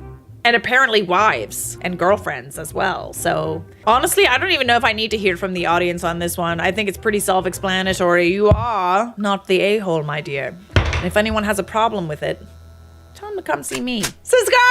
And apparently wives and girlfriends as well. So honestly, I don't even know if I need to hear from the audience on this one. I think it's pretty self-explanatory. You are not the a-hole, my dear. And if anyone has a problem with it, tell them to come see me. Subscribe!